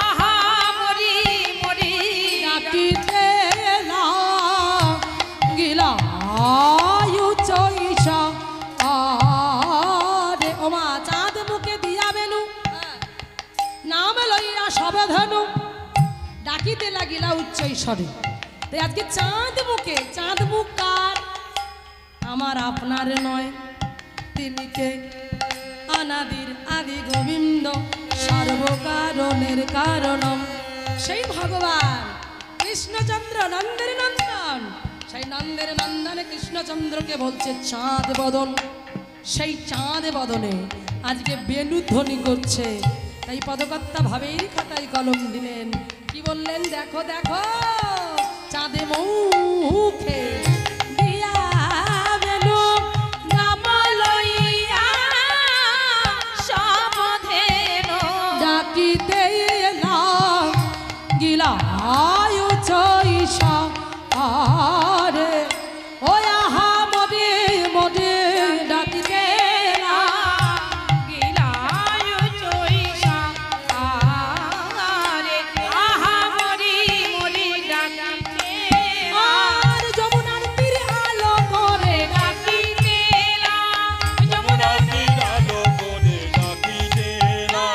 আহা মরি মরি ডাকিতে গিলাই উচ্চ ঈশানে। ওমা চাঁদ মুখে দিয়া বেনু নাম লইয়া সবে ধনু, ডাকিতে লাগিলা উচ্চ ঈশ্বরে। তাই আজকে চাঁদ মুখে, চাঁদ মুখ কার? আমার আপনার নয়। তিনি কে? অনাদির আদি গোবিন্দ, সর্বকারণের কারণম। সেই ভগবান কৃষ্ণচন্দ্র নন্দের নন্দন, সেই নন্দের নন্দন কৃষ্ণচন্দ্রকে বলছে চাঁদ বদন। সেই চাঁদ বদনে আজকে বেনু ধ্বনি করছে। তাই পদকর্তা ভাবেই খাতায় কলম দিলেন, কি বললেন? দেখো দেখো চাঁদে মুখে দিয়া বেনু নাম লইয়া সাবধেনু ডাকিতে এলাম গিলায় চৈশা আরে, ও আহা মরে মরে ডাকিতে এলাম। গিলায় চৈশা আরে আহা মরি মরি ডাকিতে আর যমুনার তীরে আলো করে ডাকিতে যমুনার রাতির আলো করে ডাকিতে না,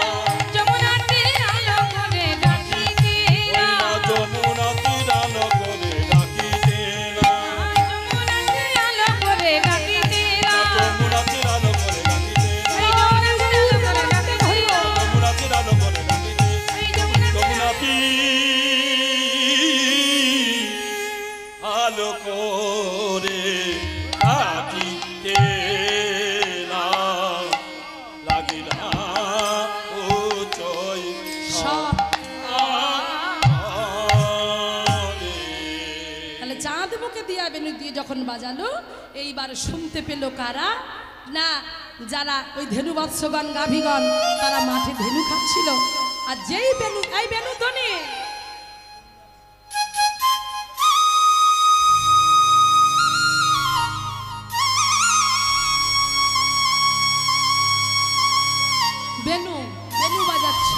যমুনার তীরে আলো করে ডাকিতে ওই না যমুনাতির আলো করে ডাকিতে না, যমুনার তীরে আলো করে ডাকিতে না যমুনাতির আলো করে ডাকিতে না, এই যমুনার তীরে আলো করে ডাকিতে যমুনাতির আলো করে ডাকিতে, এই যমুনার যমুনাতি আলো করে ডাকিতে না, লাগিলা ও চৈ সব। আরে। তাহলে চাঁদ মুখে দিয়া বেনু দিয়ে যখন বাজালো, এইবার শুনতে পেল কারা? না যারা ওই ধেনু বৎসগণ গাভীগণ, তারা মাঠে ধেনু খাচ্ছিল। আর যেই বেনু, এই বেনু ধ্বনি বেনু বেনু বাজাচ্ছে,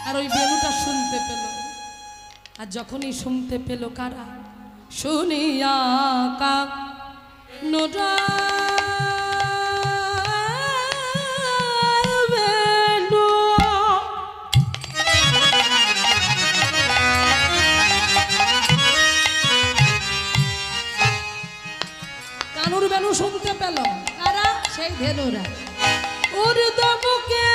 আর ওই বেনুটা শুনতে পেল। আর যখনই শুনতে পেল কারা? শুনিয়া কা নোটা বেনু, কানুর বেনু শুনতে পেল কারা? সেই ধেনুরা। ঊর্ধ্বমুখে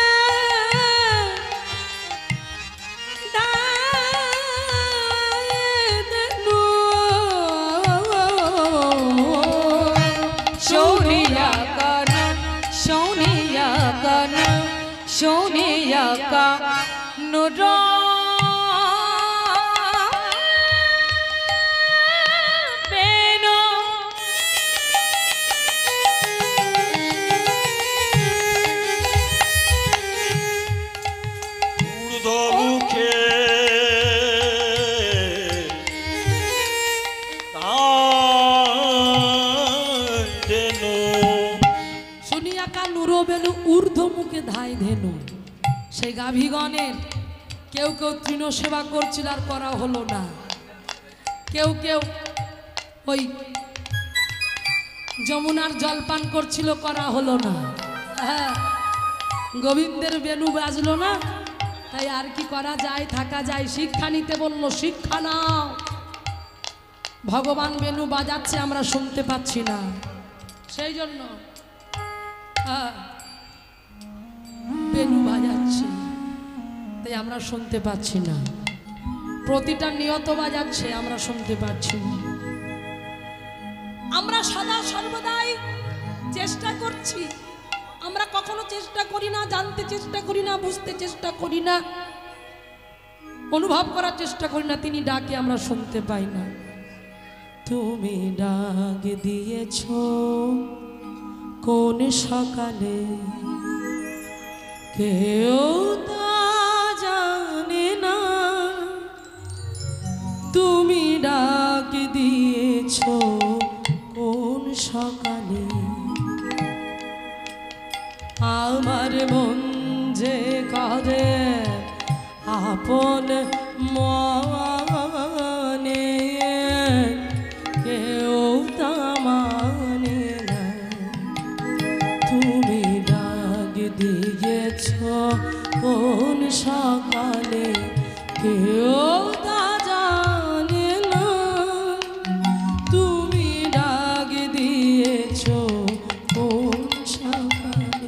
শোনে আকা নুর মুখে শুনিয়াকা নুরো বেনু ঊর্ধ্ব মুখে ধাই ধেনু। সেই গাভীগণের কেউ কেউ তৃণ সেবা করছিল আর করা হলো না, কেউ কেউ ওই যমুনার জলপান করছিল, করা হলো না। হ্যাঁ, গোবিন্দের বেনু বাজলো না, তাই আর কি করা যায়, থাকা যায়। শিক্ষা নিতে বললো, শিক্ষা নাও। ভগবান বেনু বাজাচ্ছে, আমরা শুনতে পাচ্ছি না, সেই জন্য বেনু বাজাচ্ছে, তাই আমরা শুনতে পাচ্ছি না। প্রতিটা নিয়ত বাজাচ্ছে, আমরা শুনতে পাচ্ছি না। আমরা সদা সর্বদাই চেষ্টা করছি, আমরা কখনো চেষ্টা করি না, জানতে চেষ্টা করি না, বুঝতে চেষ্টা করি না, অনুভব করার চেষ্টা করি না। তিনি ডাকে আমরা শুনতে পাই না। তুমি ডাক দিয়েছ কোন সকালে, কেউ তা জানে না। তুমি ডাক দিয়েছ কোন সকালে, আমার মন যে করে আপন মনে, কেউ তা মানে না। তুমি ডাক দিয়েছ কোন সকালে, কেউ তা জানে না। তুমি ডাক দিয়েছ কোন সকালে,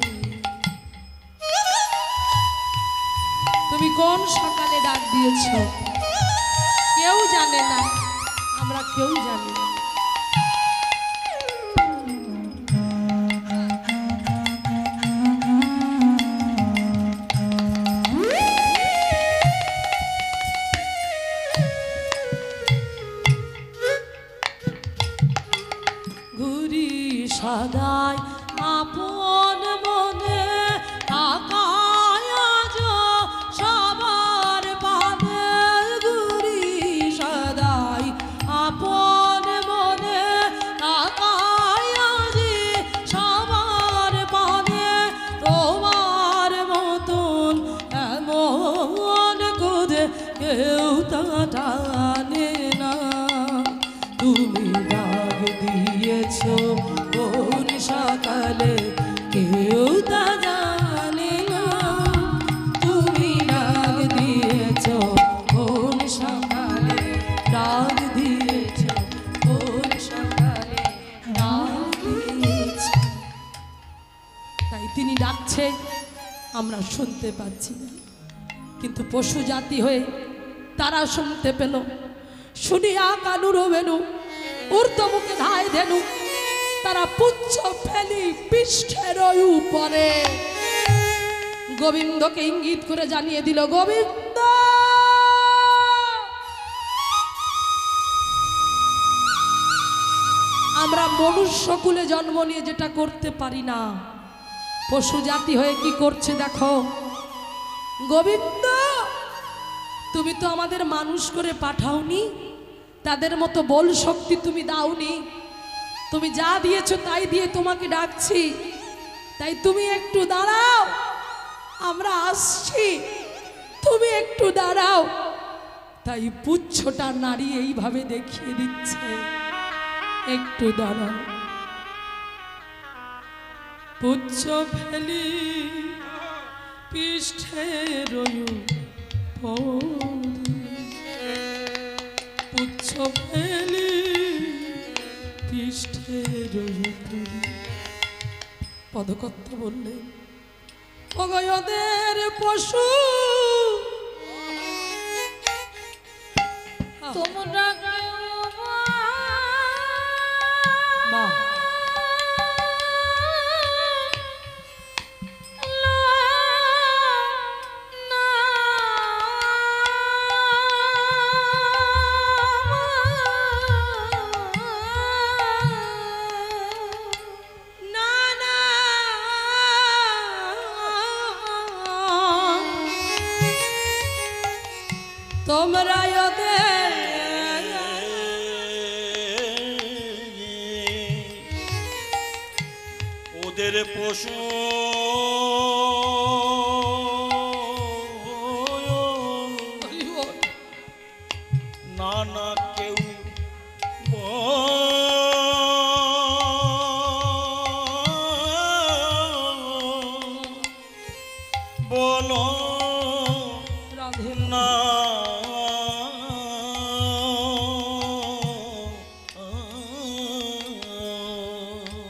তুমি কোন সকালে ডাক দিয়েছ কেউ জানে না, আমরা কেউ জানি না। ঘুরি সদাই আপন মনে, আকায় আজ সবার পানে। ঘুরি সদাই আপন মনে, আকায় আজ সবার পানে। তোমার মতন এমন খুদে কেউ তা টানে না। তুমি ডাক দিয়েছ কোন সকালে, কেউ তা জানে না। তুমি ডাক দিয়েছ কোন সকালে, ডাক দিয়েছ কোন সকালে, ডাক দিয়েছ। তাই তিনি ডাকছে, আমরা শুনতে পাচ্ছি না, কিন্তু পশু জাতি হয়ে তারা শুনতে পেল। শুনিয়া কানুরো বেনু ঊর্ধ্ব মুখে ধায় ধেনু, তারা পুচ্ছ ফেলি পৃষ্ঠের উপরে। গোবিন্দকে ইঙ্গিত করে জানিয়ে দিল, গোবিন্দ আমরা মনুষ্যকুলে জন্ম নিয়ে যেটা করতে পারি না, পশু জাতি হয়ে কি করছে দেখো। গোবিন্দ তুমি তো আমাদের মানুষ করে পাঠাওনি, তাদের মতো বল শক্তি তুমি দাওনি, তুমি যা দিয়েছো তাই দিয়ে তোমাকে ডাকছি, তাই তুমি একটু দাঁড়াও, আমরা আসছি, তুমি একটু দাঁড়াও। তাই পুচ্ছটা নারী এইভাবে দেখিয়ে দিচ্ছে, একটু দাঁড়াও। পুচ্ছ ফেলি পৃষ্ঠে রয়ু, পুচ্ছ ফেলি পৃষ্ঠে রয়ু। পদকর্তা বললেন, অগয়দের পশু তোমরা মা ওদের পশু না না কেউ বলো রাধে না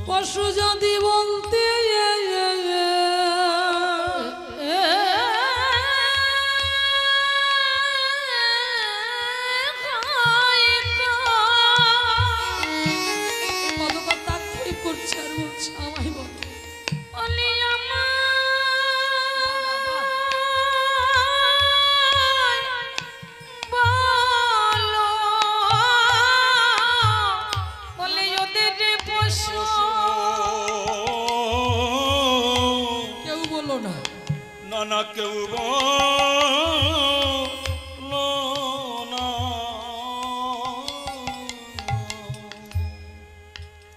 পশু যদি বলতে পদকর্তা আক্ষেপ করছে আর বলছে আমায় বল কেউ বলো না না না কেউ বলো না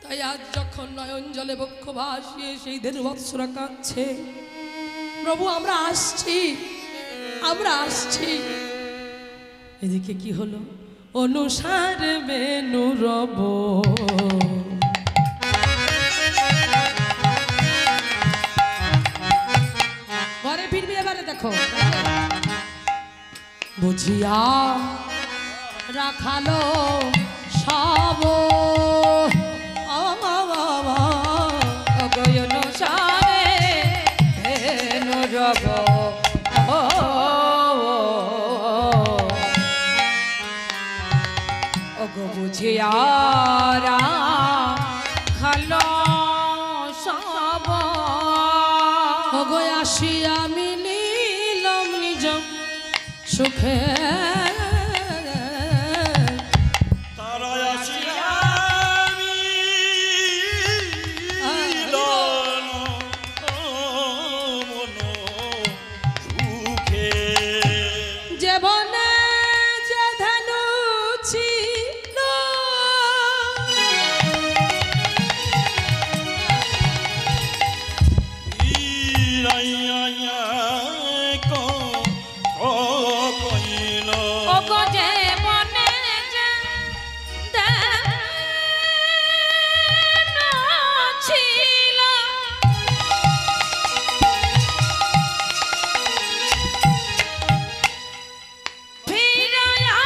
তাই আজ যখন নয়ন জলে বক্ষ ভাসিয়ে সেই ধেনু বৎসরা কাঁদছে, প্রভু আমরা আসছি, আমরা আসছি। এদিকে কি হলো? অনুসার বেনু রব ঘরে ফিরবি এবারে দেখো বুঝিয়া রাখালো সব বুঝিয়ারা খালো সব ওগো আসিয়া মিলিলাম নিজ সুখে তারা আসিয়া সুখে জীবনে যে ধনু ছিল ওগো যে মনে যে ছিল ফিরায়া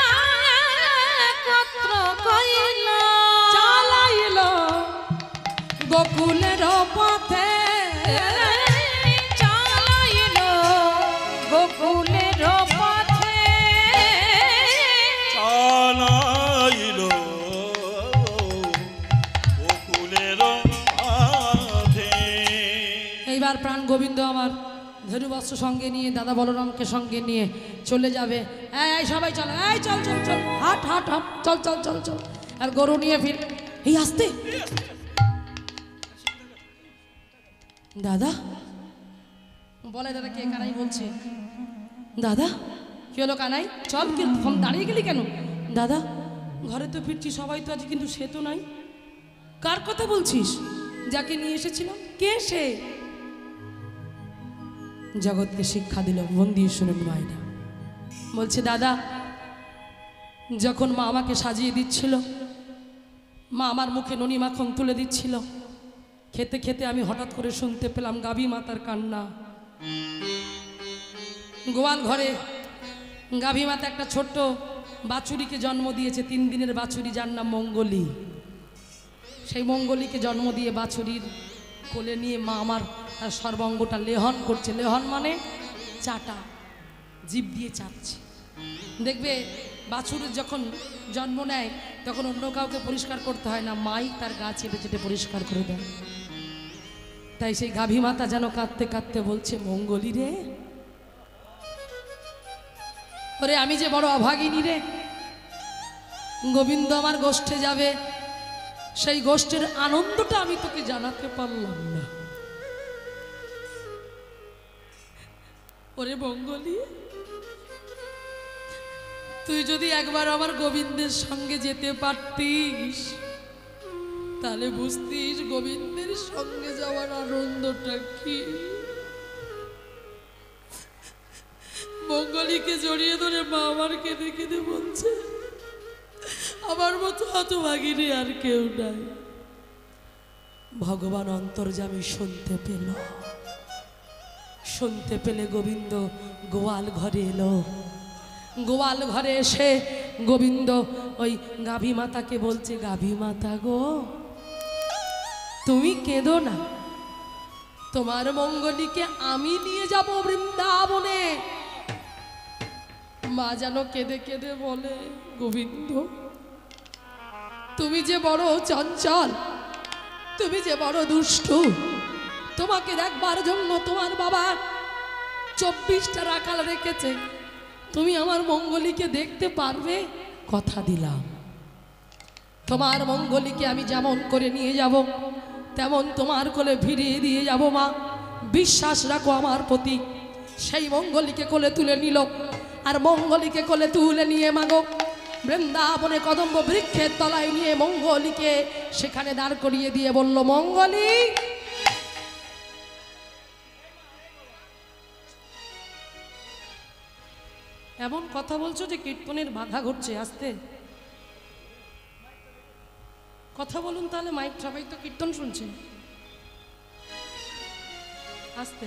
কত্র কইল চালাইল গোকুলের পথে চালাইল গোকুলের পথে চালাইল বকুলের পথে। এইবার প্রাণ গোবিন্দ আমার ধনুবস্ত্র সঙ্গে নিয়ে দাদা বলরামকে সঙ্গে নিয়ে চলে যাবে। এই সবাই চল, এই চল চল চল, হাট হাট হাট, চল চল চল চল। আর গরু নিয়ে ফির, এই আসতে দাদা বলে, দাদা কে? কানাই বলছে। দাদা কি হলো কানাই? চল, কি ফোন দাঁড়িয়ে গেলি কেন? দাদা ঘরে তো ফিরছি, সবাই তো আজ, কিন্তু সে তো নাই। কার কথা বলছিস? যাকে নিয়ে এসেছিলাম। কে সে? জগৎকে শিক্ষা দিল, মন দিয়ে শুনুন মায়েরা। বলছে দাদা, যখন মা আমাকে সাজিয়ে দিচ্ছিল, মা আমার মুখে ননি মাখন তুলে দিচ্ছিল, খেতে খেতে আমি হঠাৎ করে শুনতে পেলাম গাভী মাতার কান্না। গোয়াল ঘরে গাভী মাতা একটা ছোট্ট বাছুরিকে জন্ম দিয়েছে, 3 দিনের বাছুরি, যার নাম মঙ্গলী। সেই মঙ্গলীকে জন্ম দিয়ে বাছুরির কোলে নিয়ে মা আমার তার সর্বাঙ্গটা লেহন করছে। লেহন মানে চাটা, জিভ দিয়ে চাটছে। দেখবে বাছুরের যখন জন্ম নেয় তখন অন্য কাউকে পরিষ্কার করতে হয় না, মাই তার গা চেটে চেটে পরিষ্কার করে দেয়। তাই সেই গাভী মাতা যেন কাঁদতে কাঁদতে বলছে, মঙ্গলী রে, ওরে আমি যে বড় অভাগিনী রে, গোবিন্দ আমার গোষ্ঠে যাবে, সেই গোষ্ঠের আনন্দটা আমি তোকে জানাতে পারলাম না। ওরে মঙ্গলী, তুই যদি একবার আমার গোবিন্দের সঙ্গে যেতে পারতিস, তাহলে বুঝতিস গোবিন্দের সঙ্গে যাওয়ার আনন্দটা কি। মঙ্গলীকে জড়িয়ে ধরে মা আমার কেঁদে কেঁদে বলছে, আমার মতো হতভাগিনী আর কেউ নাই। ভগবান অন্তর্যামী শুনতে পেলে গোবিন্দ গোয়াল ঘরে এলো। গোয়াল ঘরে এসে গোবিন্দ ওই গাভী মাতাকে বলছে, গাভী মাতা গো, তুমি কেঁদো না, তোমার মঙ্গলীকে আমি নিয়ে যাব বৃন্দাবনে। মা যেন কেঁদে কেঁদে বলে, গোবিন্দ তুমি যে বড় চঞ্চল, তুমি যে বড় দুষ্টু, তোমাকে দেখবার জন্য তোমার বাবা 24টা রাখাল রেখেছে, তুমি আমার মঙ্গলীকে দেখতে পারবে? কথা দিলাম, তোমার মঙ্গলীকে আমি যেমন করে নিয়ে যাব তেমন তোমার কোলে ফিরিয়ে দিয়ে যাব মা, বিশ্বাস রাখো আমার প্রতি। সেই মঙ্গলীকে কোলে তুলে নিল, আর মঙ্গলীকে কোলে তুলে নিয়ে মাগো বৃন্দাবনে কদম্ব বৃক্ষের তলায় নিয়ে মঙ্গলীকে সেখানে দাঁড় করিয়ে দিয়ে বলল, মঙ্গলী এমন কথা বলছো যে কীর্তনের বাধা ঘটছে, আসতে কথা বলুন, তাহলে মাইক সবাই তো কীর্তন শুনছে, আসতে।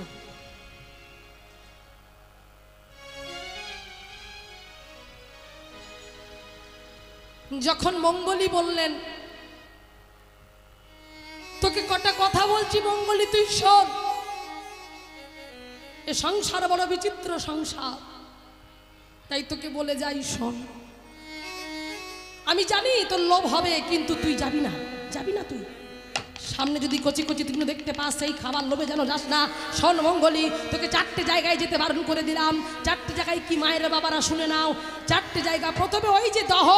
যখন মঙ্গলী বললেন, তোকে কটা কথা বলছি মঙ্গলী, তুই শোন, এ সংসার বড় বিচিত্র সংসার, তাই তোকে বলে যাই শোন। আমি জানি তোর লোভ হবে, কিন্তু তুই যাবি না তুই সামনে যদি কচি কচি তুই দেখতে পাস, সেই খাবার লোভে যেন যাস না। শোন মঙ্গলী, তোকে 4টে জায়গায় যেতে বারণ করে দিলাম। 4টে জায়গায় কি মায়ের বাবারা শুনে নাও। 4টে জায়গা, প্রথমে ওই যে দহ,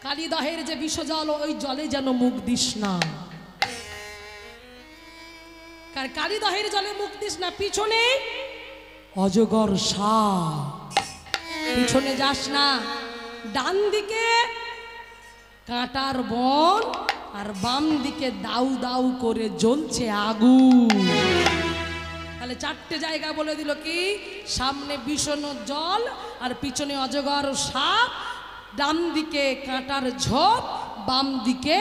কালী দহের যে বিষ জল, ওই জলে যেন মুখ দিস না, কালী দহের জলে মুখ দিস না। পিছনে অজগর সাপ, পিছনে যাস না। ডান দিকে কাঁটার বন, আর বাম দিকে দাউ দাউ করে জ্বলছে আগুন। তাহলে 4টে জায়গা বলে দিল কি, সামনে বিষণ জল, আর পিছনে অজগর সাপ, ডান দিকে কাঁটার ঝোপ, বাম দিকে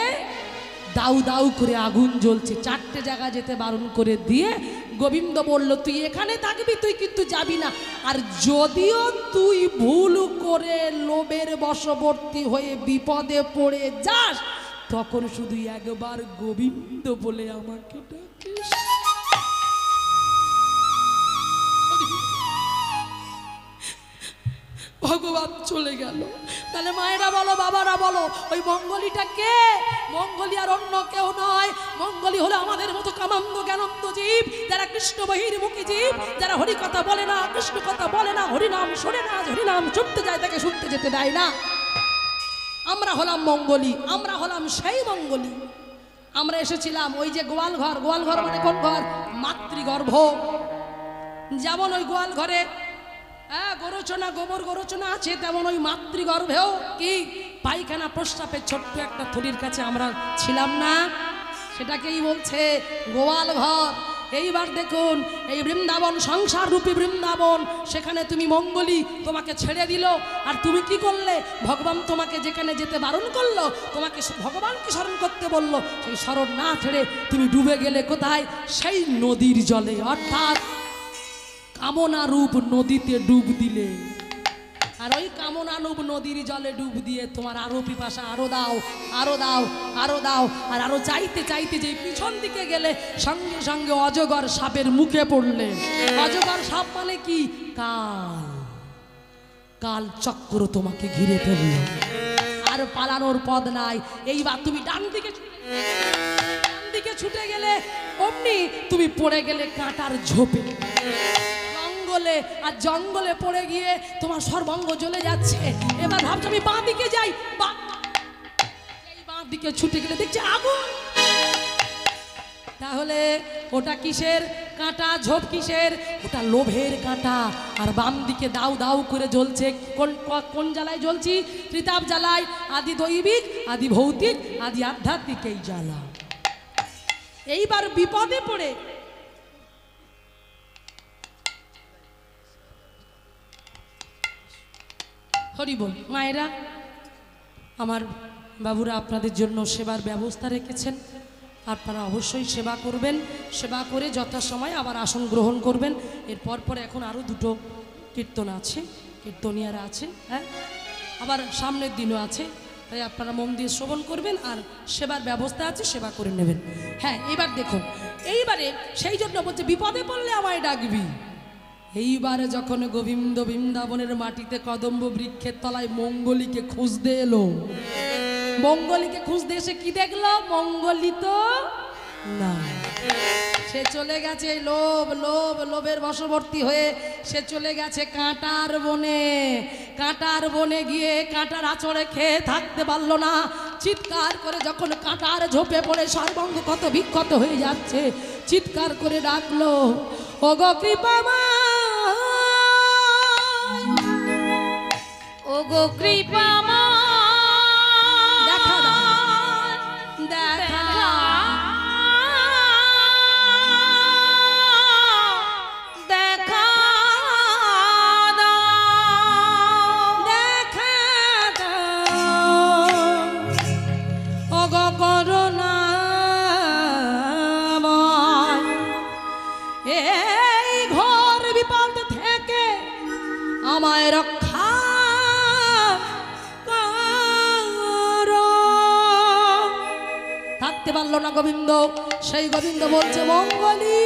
দাউ দাউ করে আগুন জ্বলছে। 4টে জায়গা যেতে বারণ করে দিয়ে গোবিন্দ বলল, তুই এখানে থাকবি, তুই কিন্তু যাবি না। আর যদিও তুই ভুল করে লোভের বশবর্তী হয়ে বিপদে পড়ে যাস, তখন শুধু একবার গোবিন্দ বলে আমাকে ডাকিস। ভগবান চলে গেল। তাহলে মায়েরা বলো, বাবারা বলো, ওই মঙ্গলীটা কে? মঙ্গলী আর অন্য কেউ নয়। মঙ্গলী হলো আমাদের মতো কামান্দ জ্ঞানন্দ জীব, যারা কৃষ্ণ বহির্মুখী জীব, যারা হরি কথা বলে না, কৃষ্ণ কথা বলে না, হরিনাম শোনে না, হরিনাম শুনতে যায় তাকে শুনতে যেতে দেয় না। আমরা হলাম মঙ্গলী, আমরা হলাম সেই মঙ্গলী। আমরা এসেছিলাম ওই যে গোয়াল ঘর। গোয়াল ঘর মানে কোন ঘর? মাতৃগর্ভ। যেমন ওই গোয়াল ঘরে গরুচনা, গোবর গরুচনা আছে, তেমন ওই মাতৃগর্ভেও কি পায়খানা প্রস্রাবের ছোট্ট একটা থলির কাছে আমরা ছিলাম না? সেটাকেই বলছে গোয়াল ঘর। এইবার দেখুন, এই বৃন্দাবন, সংসার রূপী বৃন্দাবন, সেখানে তুমি মঙ্গলী, তোমাকে ছেড়ে দিল। আর তুমি কি করলে? ভগবান তোমাকে যেখানে যেতে বারণ করলো, তোমাকে ভগবানকে স্মরণ করতে বললো, সেই স্মরণ না ছেড়ে তুমি ডুবে গেলে কোথায়? সেই নদীর জলে, অর্থাৎ কামনা রূপ নদীতে ডুব দিলে। আর ওই কামনা রূপ নদীর জলে ডুব দিয়ে তোমার আরো পিপাসা, আরো দাও, আরো দাও, আরো দাও। আর আরো চাইতে চাইতে যে পিছন দিকে গেলে সঙ্গে সঙ্গে অজগর সাপের মুখে পড়লে। অজগর সাপ মানে কি? কাল, কাল চক্র তোমাকে ঘিরে ফেললো, আর পালানোর পথ নাই। এইবার তুমি ডান দিকে ছুটে গেলে, অমনি তুমি পড়ে গেলে কাঁটার ঝোপে, আর জঙ্গলে পড়ে গিয়ে তোমার সর্বাঙ্গ জ্বলে যাচ্ছে। এবার ভাবছো আমি বাঁ দিকে যাই, বাঁ দিকে ছুটে গেলে দেখছি আগুন। তাহলে ওটা কিসের? কাঁটা ঝোপ কিসের? ওটা লোভের কাঁটা। আর বাম দিকে দাউ দাউ করে জ্বলছে। কোন জ্বালায় জ্বলছি? ত্রিতাপ জ্বালায়। আদি দৈবিক, আদি ভৌতিক, আদি আধ্যাত্মিক এই জ্বালা। এইবার বিপদে পড়ে হরি বল। মায়েরা, আমার বাবুরা আপনাদের জন্য সেবার ব্যবস্থা রেখেছেন, আপনারা অবশ্যই সেবা করবেন। সেবা করে যথাসময় আবার আসন গ্রহণ করবেন। এরপর পরে এখন আরও দুটো কীর্তন আছে, কীর্তনিয়ারা আছেন, হ্যাঁ, আবার সামনের দিনও আছে। তাই আপনারা মন দিয়ে শ্রবণ করবেন আর সেবার ব্যবস্থা আছে, সেবা করে নেবেন। হ্যাঁ, এইবার দেখুন, এইবারে সেই জন্য বলছে বিপদে পড়লে আমায় ডাকবি। এইবারে যখন গোবিন্দ বৃন্দাবনের মাটিতে কদম্ব বৃক্ষের তলায় মঙ্গলীকে খুঁজতে এলো, মঙ্গলীকে খুঁজতে এসে কি দেখলো? মঙ্গলী তো না, সে চলে গেছে লোভ, লোভের বশবর্তী হয়ে সে চলে গেছে কাঁটার বনে। কাঁটার বনে গিয়ে কাঁটার আঁচড়ে খেয়ে থাকতে পারলো না। চিৎকার করে যখন কাঁটার ঝোপে পড়ে সর্বাঙ্গ ক্ষত বিক্ষত হয়ে যাচ্ছে, চিৎকার করে ডাকলো, ওগো কৃপাময়, ওগো কৃপাময়, দেখা দাও, দেখা দেখা দাও, দেখা দাও, ওগো করুণাময়, এই ঘোর বিপদ থেকে আমায় রক্ষা করো। থাকতে পারলো না গোবিন্দ। সেই গোবিন্দ বলছে, মঙ্গলী,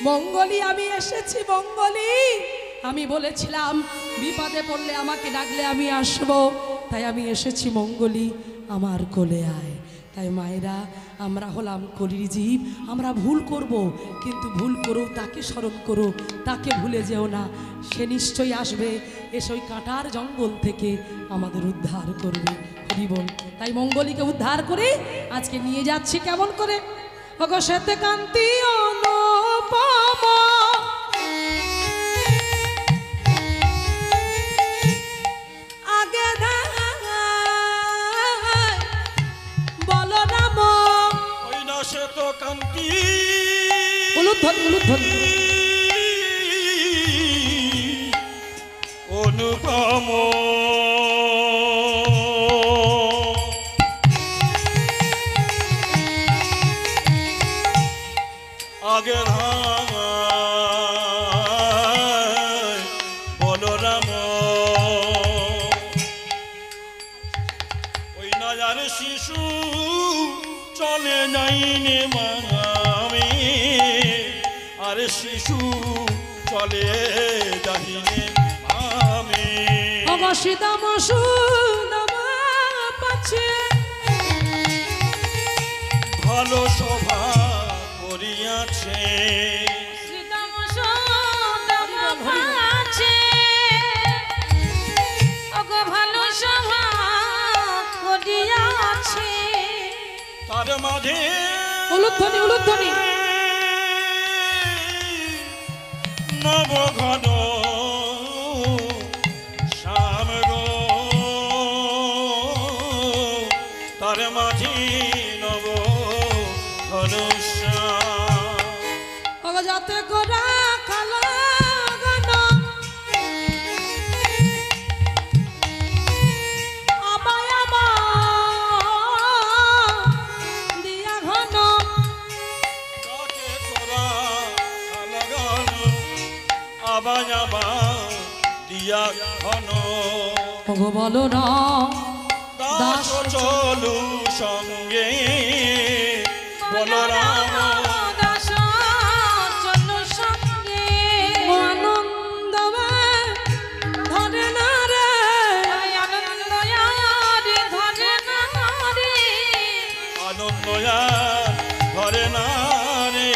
মঙ্গলী আমি এসেছি। মঙ্গলী, আমি বলেছিলাম বিপদে পড়লে আমাকে ডাকলে আমি আসবো, তাই আমি এসেছি। মঙ্গলী, আমার কোলে আয়। তাই মায়েরা, আমরা হলাম কলির জীব, আমরা ভুল করব, কিন্তু ভুল করো তাকে স্মরণ করো, তাকে ভুলে যেও না। সে নিশ্চয়ই আসবে, এসে ওই কাঁটার জঙ্গল থেকে আমাদের উদ্ধার করবে। হরি বল। তাই মঙ্গলীকে উদ্ধার করে আজকে নিয়ে যাচ্ছি কেমন করে? ওগো শ্বেতে কান্তি অনুপম, আগে বলরাম, ওই না সে তো কান্তি উলুধ্বনি, উলুধ্বনি, অনুপম, আগে বলরাম, ওই নজার শিশু চলে যাইনি মামি, আর শিশু চলে যাইনি আমি। অবশিদাম সুদাম পাচ্ছে, ভালো শোভা করিয়াছে, শ্রীদাম সুদাম পাচ্ছে, ওগো ভালো সভা করিয়াছে। তার মাঝে উলুধ্বনি, উলুধ্বনি, নবঘন শ্যাম গো, তার মাঝে নবঘন শ্যাম। ওগো যাতে গোরা খালা গান, আমায় আমার দিয়া ঘন, তাকে তোরা লাগান, আবার আবার দিয়া ঘন। ওগো বলো না দাস চলু সঙ্গে, বলরাম দাস চলো সঙ্গে, আনন্দ ধরে না রে, আনন্দ আরে ধরে না রে, আনন্দ ধরে না রে।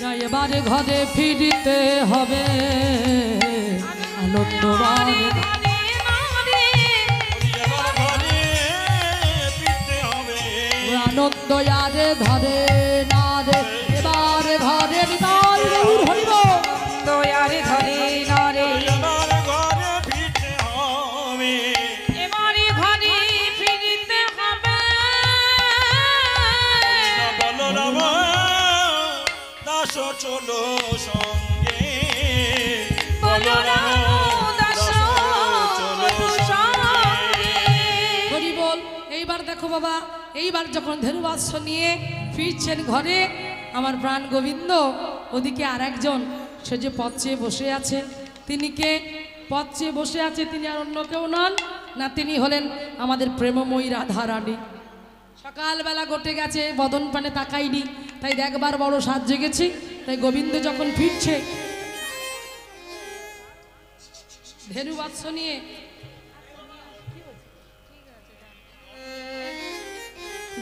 না এবারে ঘরে ফিরিতে হবে, আনন্দবান এবার ঘরে ফিরতে হবে, আনন্দ আরে ধরে না রে এবার ঘরে নিতাই গৌর হরিব দয়ারে ধরে নরে আমার ঘরে ফিরতে হবে এবারে ঘরে ফিরিতে হবে বলরাম দাস চলো সঙ্গে বলরাম দাস চলো সঙ্গে। হরি বল। এইবার দেখো বাবা, এইবার যখন ধেনুবাৎস নিয়ে ফিরছেন ঘরে আমার প্রাণ গোবিন্দ, ওদিকে আর একজন সে যে পথ চেয়ে বসে আছে, তিনি কে? পথ চেয়ে বসে আছে তিনি আর অন্য কেউ নন না, তিনি হলেন আমাদের প্রেমময়ী রাধা রানী। সকালবেলা ঘটে গেছে, বদন পানে তাকাইনি, তাই দেখবার বড় সাজ জেগেছি। তাই গোবিন্দ যখন ফিরছে ধেনুবাৎস নিয়ে,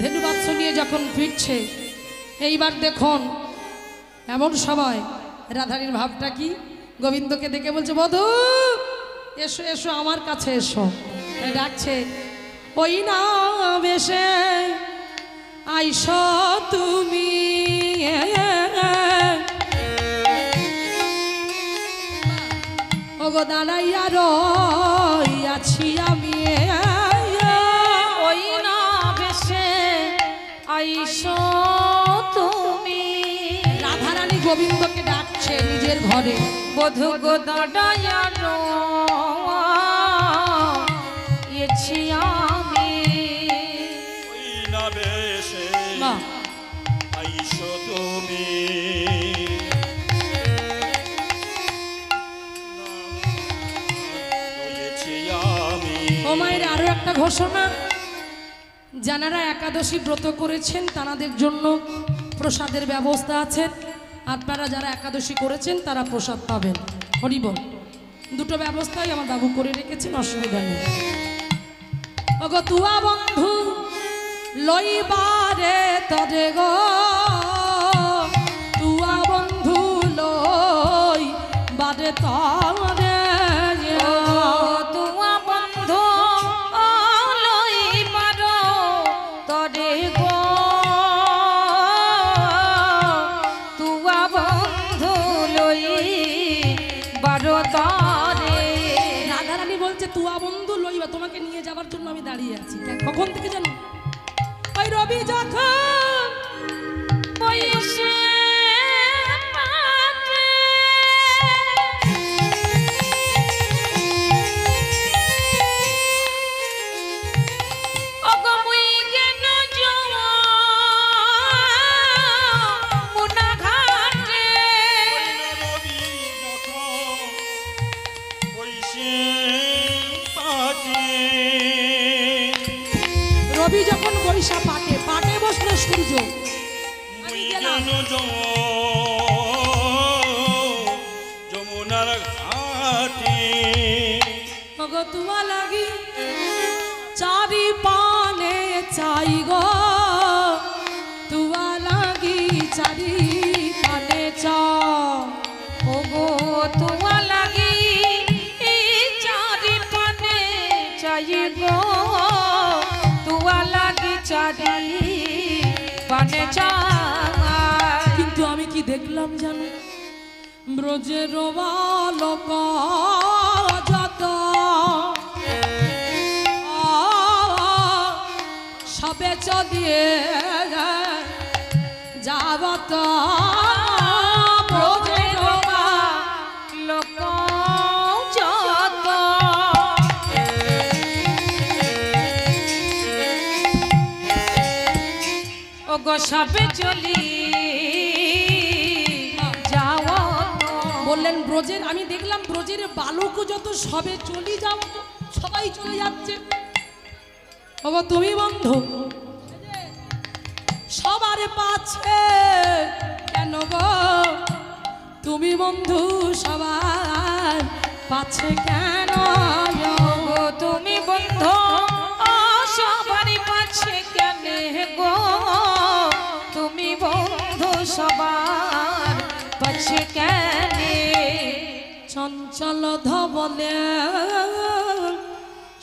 ধেনুবাৎস নিয়ে যখন ফিরছে, এইবার দেখুন এমন সময় রাধারীর ভাবটা কি, গোবিন্দকে দেখে বলছে বধূ এসো এসো আমার কাছে এসো। তাই ডাকছে ওই না বেশে আইস তুমি, ওগো দাঁড়াইয়া রইয়াছি আমি, ওই না বেশে আইসো তুমি। রাধারানী গোবিন্দকে ডাকছে নিজের ঘরে। বধূ গো দাঁড়াইয়া রয়েছি আমি। ওই না বেশে মা আইসো তুমি রয়েছি আমি ও মায়ের আরো একটা ঘোষণা, যারা একাদশী ব্রত করেছেন তাদের জন্য প্রসাদের ব্যবস্থা আছে। আপনারা যারা একাদশী করেছেন তারা প্রসাদ পাবেন। হরিবল। দুটো ব্যবস্থাই আমার বাবু করে রেখেছেন, অসুবিধা নেই। ওগো তুয়া বন্ধু লইবারে তরে গো, তুয়া বন্ধু লই বারে তরে তুয়া বন্ধু লই পারো তরে গো, তুয়া বন্ধু লই বারো তরে। রাধারানী বলছে তুয়া বন্ধু লইবা, তোমাকে নিয়ে যাবার জন্য আমি দাঁড়িয়ে আছি। কখন থেকে জানো? ওই রবি যখন বইসে পাতে ওগো মুই গেল যমুনা ঘাটে। রবি যখন বইসে পাটে রবি যখন বৈশা পাটে পাটে বসলো সূর্য, আমি গেলাম। যমুনার ঘাটে ওগো তুয়া লাগি চারি পানে চাই গো, তুয়া লাগি চারি পানে চাই। ওগো তুয়া লাগি চারি পানে চাই গো, তুয়া লাগি চারি পানে চাই। কিন্তু আমি কি দেখলাম জানো? ব্রজের বালক যত সবে চদিয়ে যাবত ব্রজের লোক যত ওগো সবে চলি যাও। বললেন ব্রজের, আমি দেখলাম ব্রজের বালক যত সবে চলি যাও, সবাই চলে যাচ্ছে। ওগো তুমি বন্ধু সবার পাছে কেন গো, তুমি বন্ধু সবার পাছে কেন? ওগো তুমি বন্ধু সবার পাছে কেন গো, তুমি বন্ধু সবার পাছে কেন? চঞ্চল ধবলে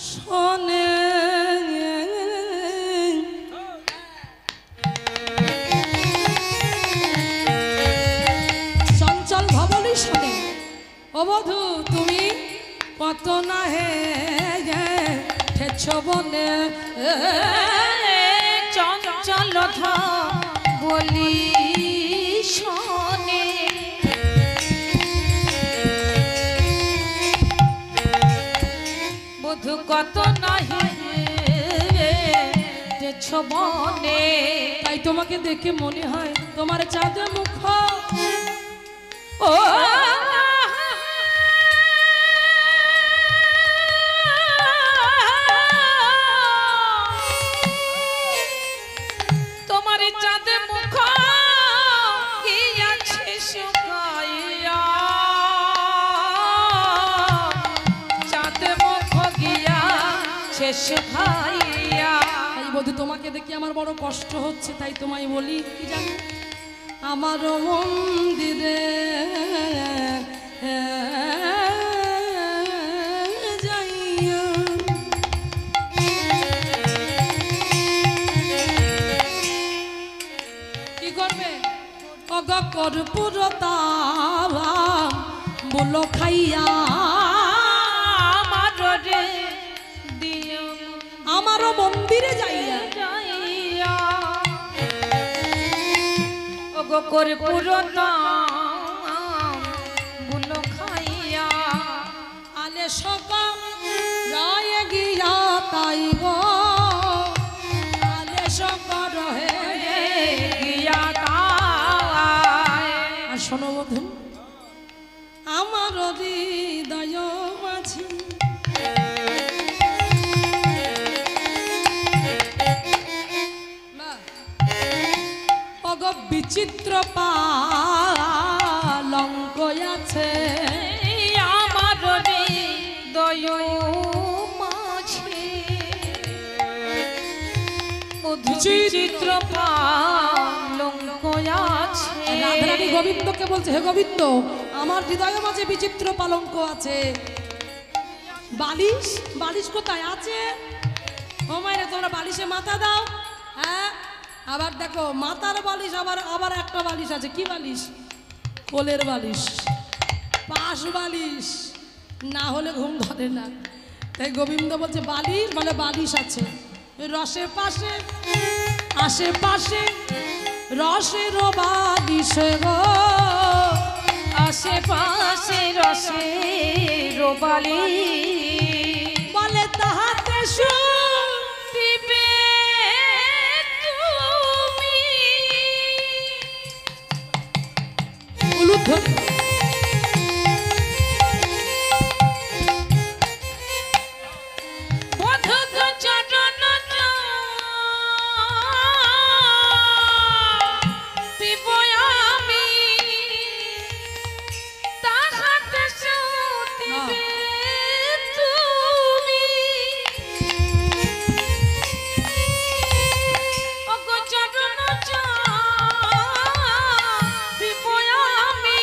শোনে কত না হে ঠেছ বনে চঞ্চল বলি শোনে বধু কত নাহি ছবনে। তাই তোমাকে দেখে মনে হয় তোমার চাঁদ মুখ ও তোমার চাঁদ মুখ গিয়াছে শুকাইয়া চাঁদ মুখ গিয়াছে শুকাইয়া। বধু তোমাকে দেখে আমার বড় কষ্ট হচ্ছে, তাই তোমায় বলি কি জানো, আমার মন্দিরে যাইয়া কি করবে কর্পূরতা বলো খাইয়া আমার রে দিও আমারও মন্দিরে যাইয়া যাইয়া ওগো করে পুরোটা বুলো খাইয়া আলে সকা রায় গিয়া তাই গো আলে সকা রহে গিয়া তাই। আর শোনো বধু, আমার হৃদয় মাঝি বিচিত্র পালঙ্ক আছে আমার হৃদয় মাঝে বিচিত্র পালঙ্ক আছে। রাধারানী গোবিন্দকে বলছে, হে গোবিন্দ আমার হৃদয় মাঝে বিচিত্র পালঙ্ক আছে। বালিশ বালিশ কোথায় আছে? ও মায়েরা তোমরা বালিশে মাথা দাও। হ্যাঁ, আবার দেখো মাথার বালিশ আবার আবার একটা বালিশ আছে। কি বালিশ? কোলের বালিশ, পাশ বালিশ, না হলে ঘুম ধরে না। তাই গোবিন্দ বলছে বালিশ বলে বালিশ আছে রসের পাশে আশেপাশে রসের বালিশ গো আশেপাশে রসের বালিশ বলে তাহাতে শুনিবে তুমি উলুধ্বনি বধূ চরণ পিব আমি তাহাতে শুনিবে তুমি ওগো চরণ পিব আমি।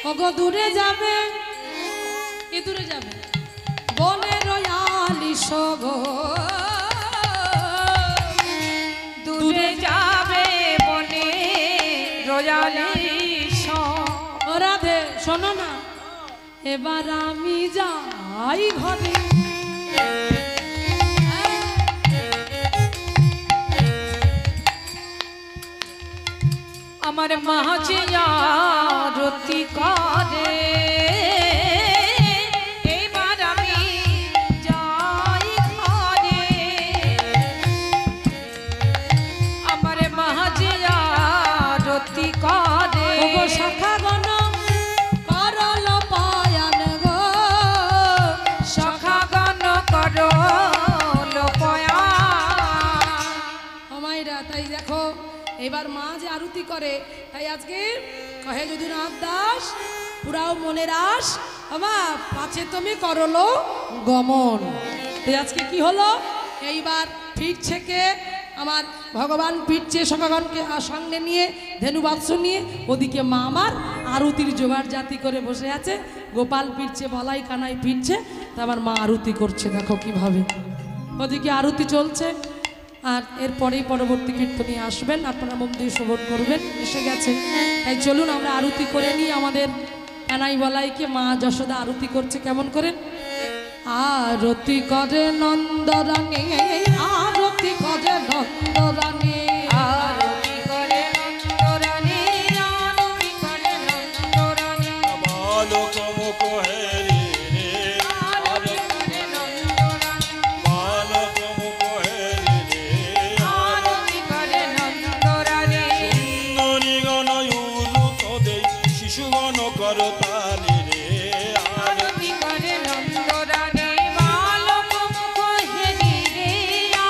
ওগো দূরে যাবে, কি দূরে যাবে? বনে রয়ালি সগো দূরে যাবে বনে রয়ালি ও রাধে শোনো না, এবার আমি যাই ঘরে। আমার মাঝিয়া রতি করে এবার আমি যাই ঘরে। আমার মাঝিয়া রতি করে ওগো শাখা গণ করল পায়ান গো সখা গান করো লোপয়া। আমাইরা তাই দেখো এবার মা যে আরতি করে, তাই আজকে কহে যদুনাথ দাস পুরাও মনের আস আমা পাছে তুমি করলো গমন। তাই আজকে কি হলো, এইবার ফিরছে কে? আমার ভগবান ফিরছে সখাগণকে সঙ্গে নিয়ে, ধেনু বাৎস নিয়ে। ওদিকে মা আমার আরতির জোগাড় জাতি করে বসে আছে। গোপাল ফিরছে, বলাই কানাই ফিরছে, তা আমার মা আরতি করছে দেখো কিভাবে। ওদিকে আরতি চলছে, আর এরপরেই পরবর্তী কীর্তনী আসবেন, আপনারা মন দিয়ে শ্রবণ করবেন। এসে গেছে, তাই চলুন আমরা আরতি করে নিই। আমাদের কানাই বলাইকে মা যশোদা আরতি করছে কেমন করে। আরতি করে নন্দরানী, আরতি করে নন্দরানী, আরতি করে নন্দরানী, আরতি করে নন্দরানী, বালক মুখ হেরি রে আরতি করে নন্দরানী, বালক মুখ হেরি রে আরতি করে নন্দরানী, সুন্দরী গণ উলুত দেই শিশুগণ করতালি রে আরতি করে নন্দরানী, বালক মুখ হেরি রে,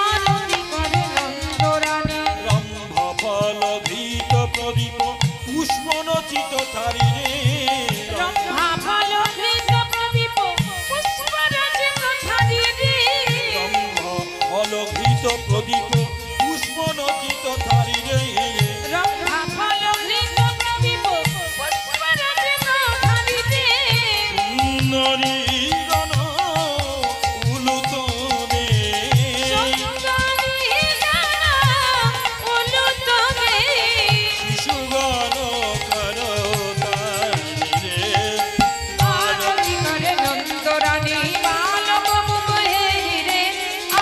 আরতি করে নন্দরানী, রম্ভা ফল ঘৃত প্রদীপ পুষ্পনচিত থারি রে রম্ভা ফল ঘৃত প্রদীপ পুষ্পরাজিত থারি রে, রম্ভা ফল ঘৃত প্রদীপ পুষ্পনচিত থারি রে রম্ভা ফল ঘৃত প্রদীপ পুষ্পরাজিত থারি রে, সুন্দরী গণ উলুত দে সুন্দরী জানা উলুত রে, শিশুগণ করতালি রে আরতি করে নন্দরানী, বালক মুখ হেরি রে,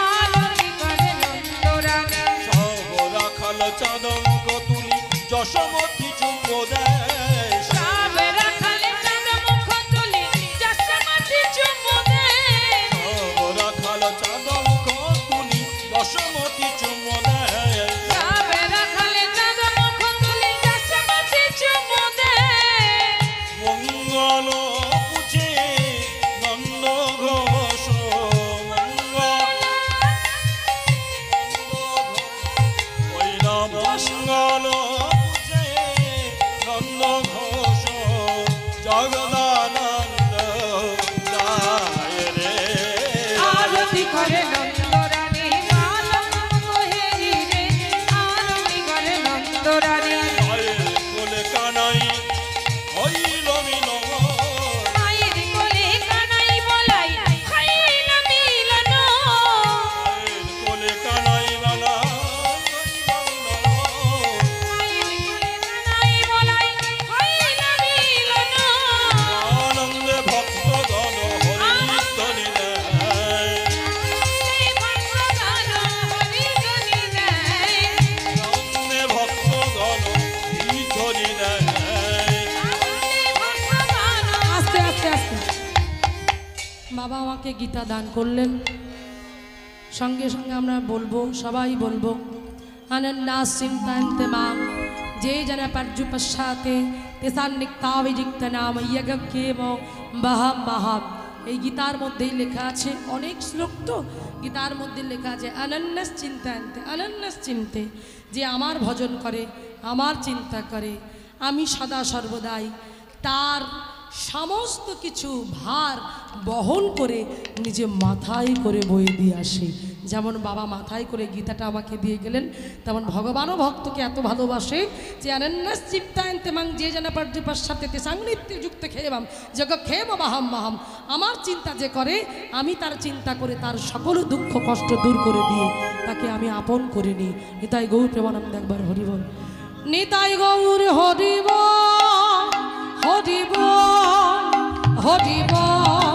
আরতি করে নন্দরানী, সব রাখাল চাঁদঙ্ক তুলি যশমতি চুম্ব দেয় সব রাখালে চাঁদ মুখ তুলি যশোমতি চুম্বু দেয়, সব রাখাল চাঁদঙ্ক তুলি যশমতি চুম্ব দেয় সব রাখালে চাঁদ মুখ তুলি যশোমতি চুম্বু দেয়, মঙ্গল পুছে নন্দ ঘোষ ওই না মঙ্গল পুছে নন্দ ঘোষ জগদানন্দ গায় রে আরতি করে নন্দরানী, বালক মুখ হেরি রে, আরতি করে নন্দরানী, মায়ের কোলে কানাই হইল মিলন মায়ের কোলে কানাই বলাই খাইল মিলন, মায়ের কোলে কানাই বালা মায়ের কোলে কানাই বলাই খাইল মিলন, আনন্দে ভক্তগণ হরিধ্বনি দেয় আনন্দে ভক্তগণ হরিধ্বনি দেয় আস্তে আস্তে আস্তে। বাবা আমাকে গীতা দান করলেন, সঙ্গে সঙ্গে আমরা বলবো, সবাই বলবো অনন্যাস চিন্তায়ন্তে মাম যে জন পর্যুপশ্চাতে তেসান্নিক্তাভিযুক্ত নাম ইয়জ্ঞেম বহম মহাম। এই গীতার মধ্যেই লেখা আছে, অনেক শ্লোক তো, গীতার মধ্যে লেখা আছে অনন্যাস চিন্তায়ন্তে, অনন্যাস চিন্তে, যে আমার ভজন করে, আমার চিন্তা করে, আমি সদা সর্বদাই তার সমস্ত কিছু ভার বহন করে নিজে মাথায় করে বয়ে দিয়ে আসে। যেমন বাবা মাথায় করে গীতাটা আমাকে দিয়ে গেলেন, তেমন ভগবানও ভক্তকে এত ভালোবাসে যে অনন্যাস চিন্তায়ন্তে মাং যে জন পর্যুপশ্চাতে তেসাংনিত্য যুক্ত খেবাম জগ খেম বাহাম মাহাম। আমার চিন্তা যে করে, আমি তার চিন্তা করে তার সকল দুঃখ কষ্ট দূর করে দিয়ে তাকে আমি আপন করে নিই। নিতাই গৌর প্রেমানন্দ একবার হরিবল, নিতাই গৌর হরিবল, হরিবল, হরিবল।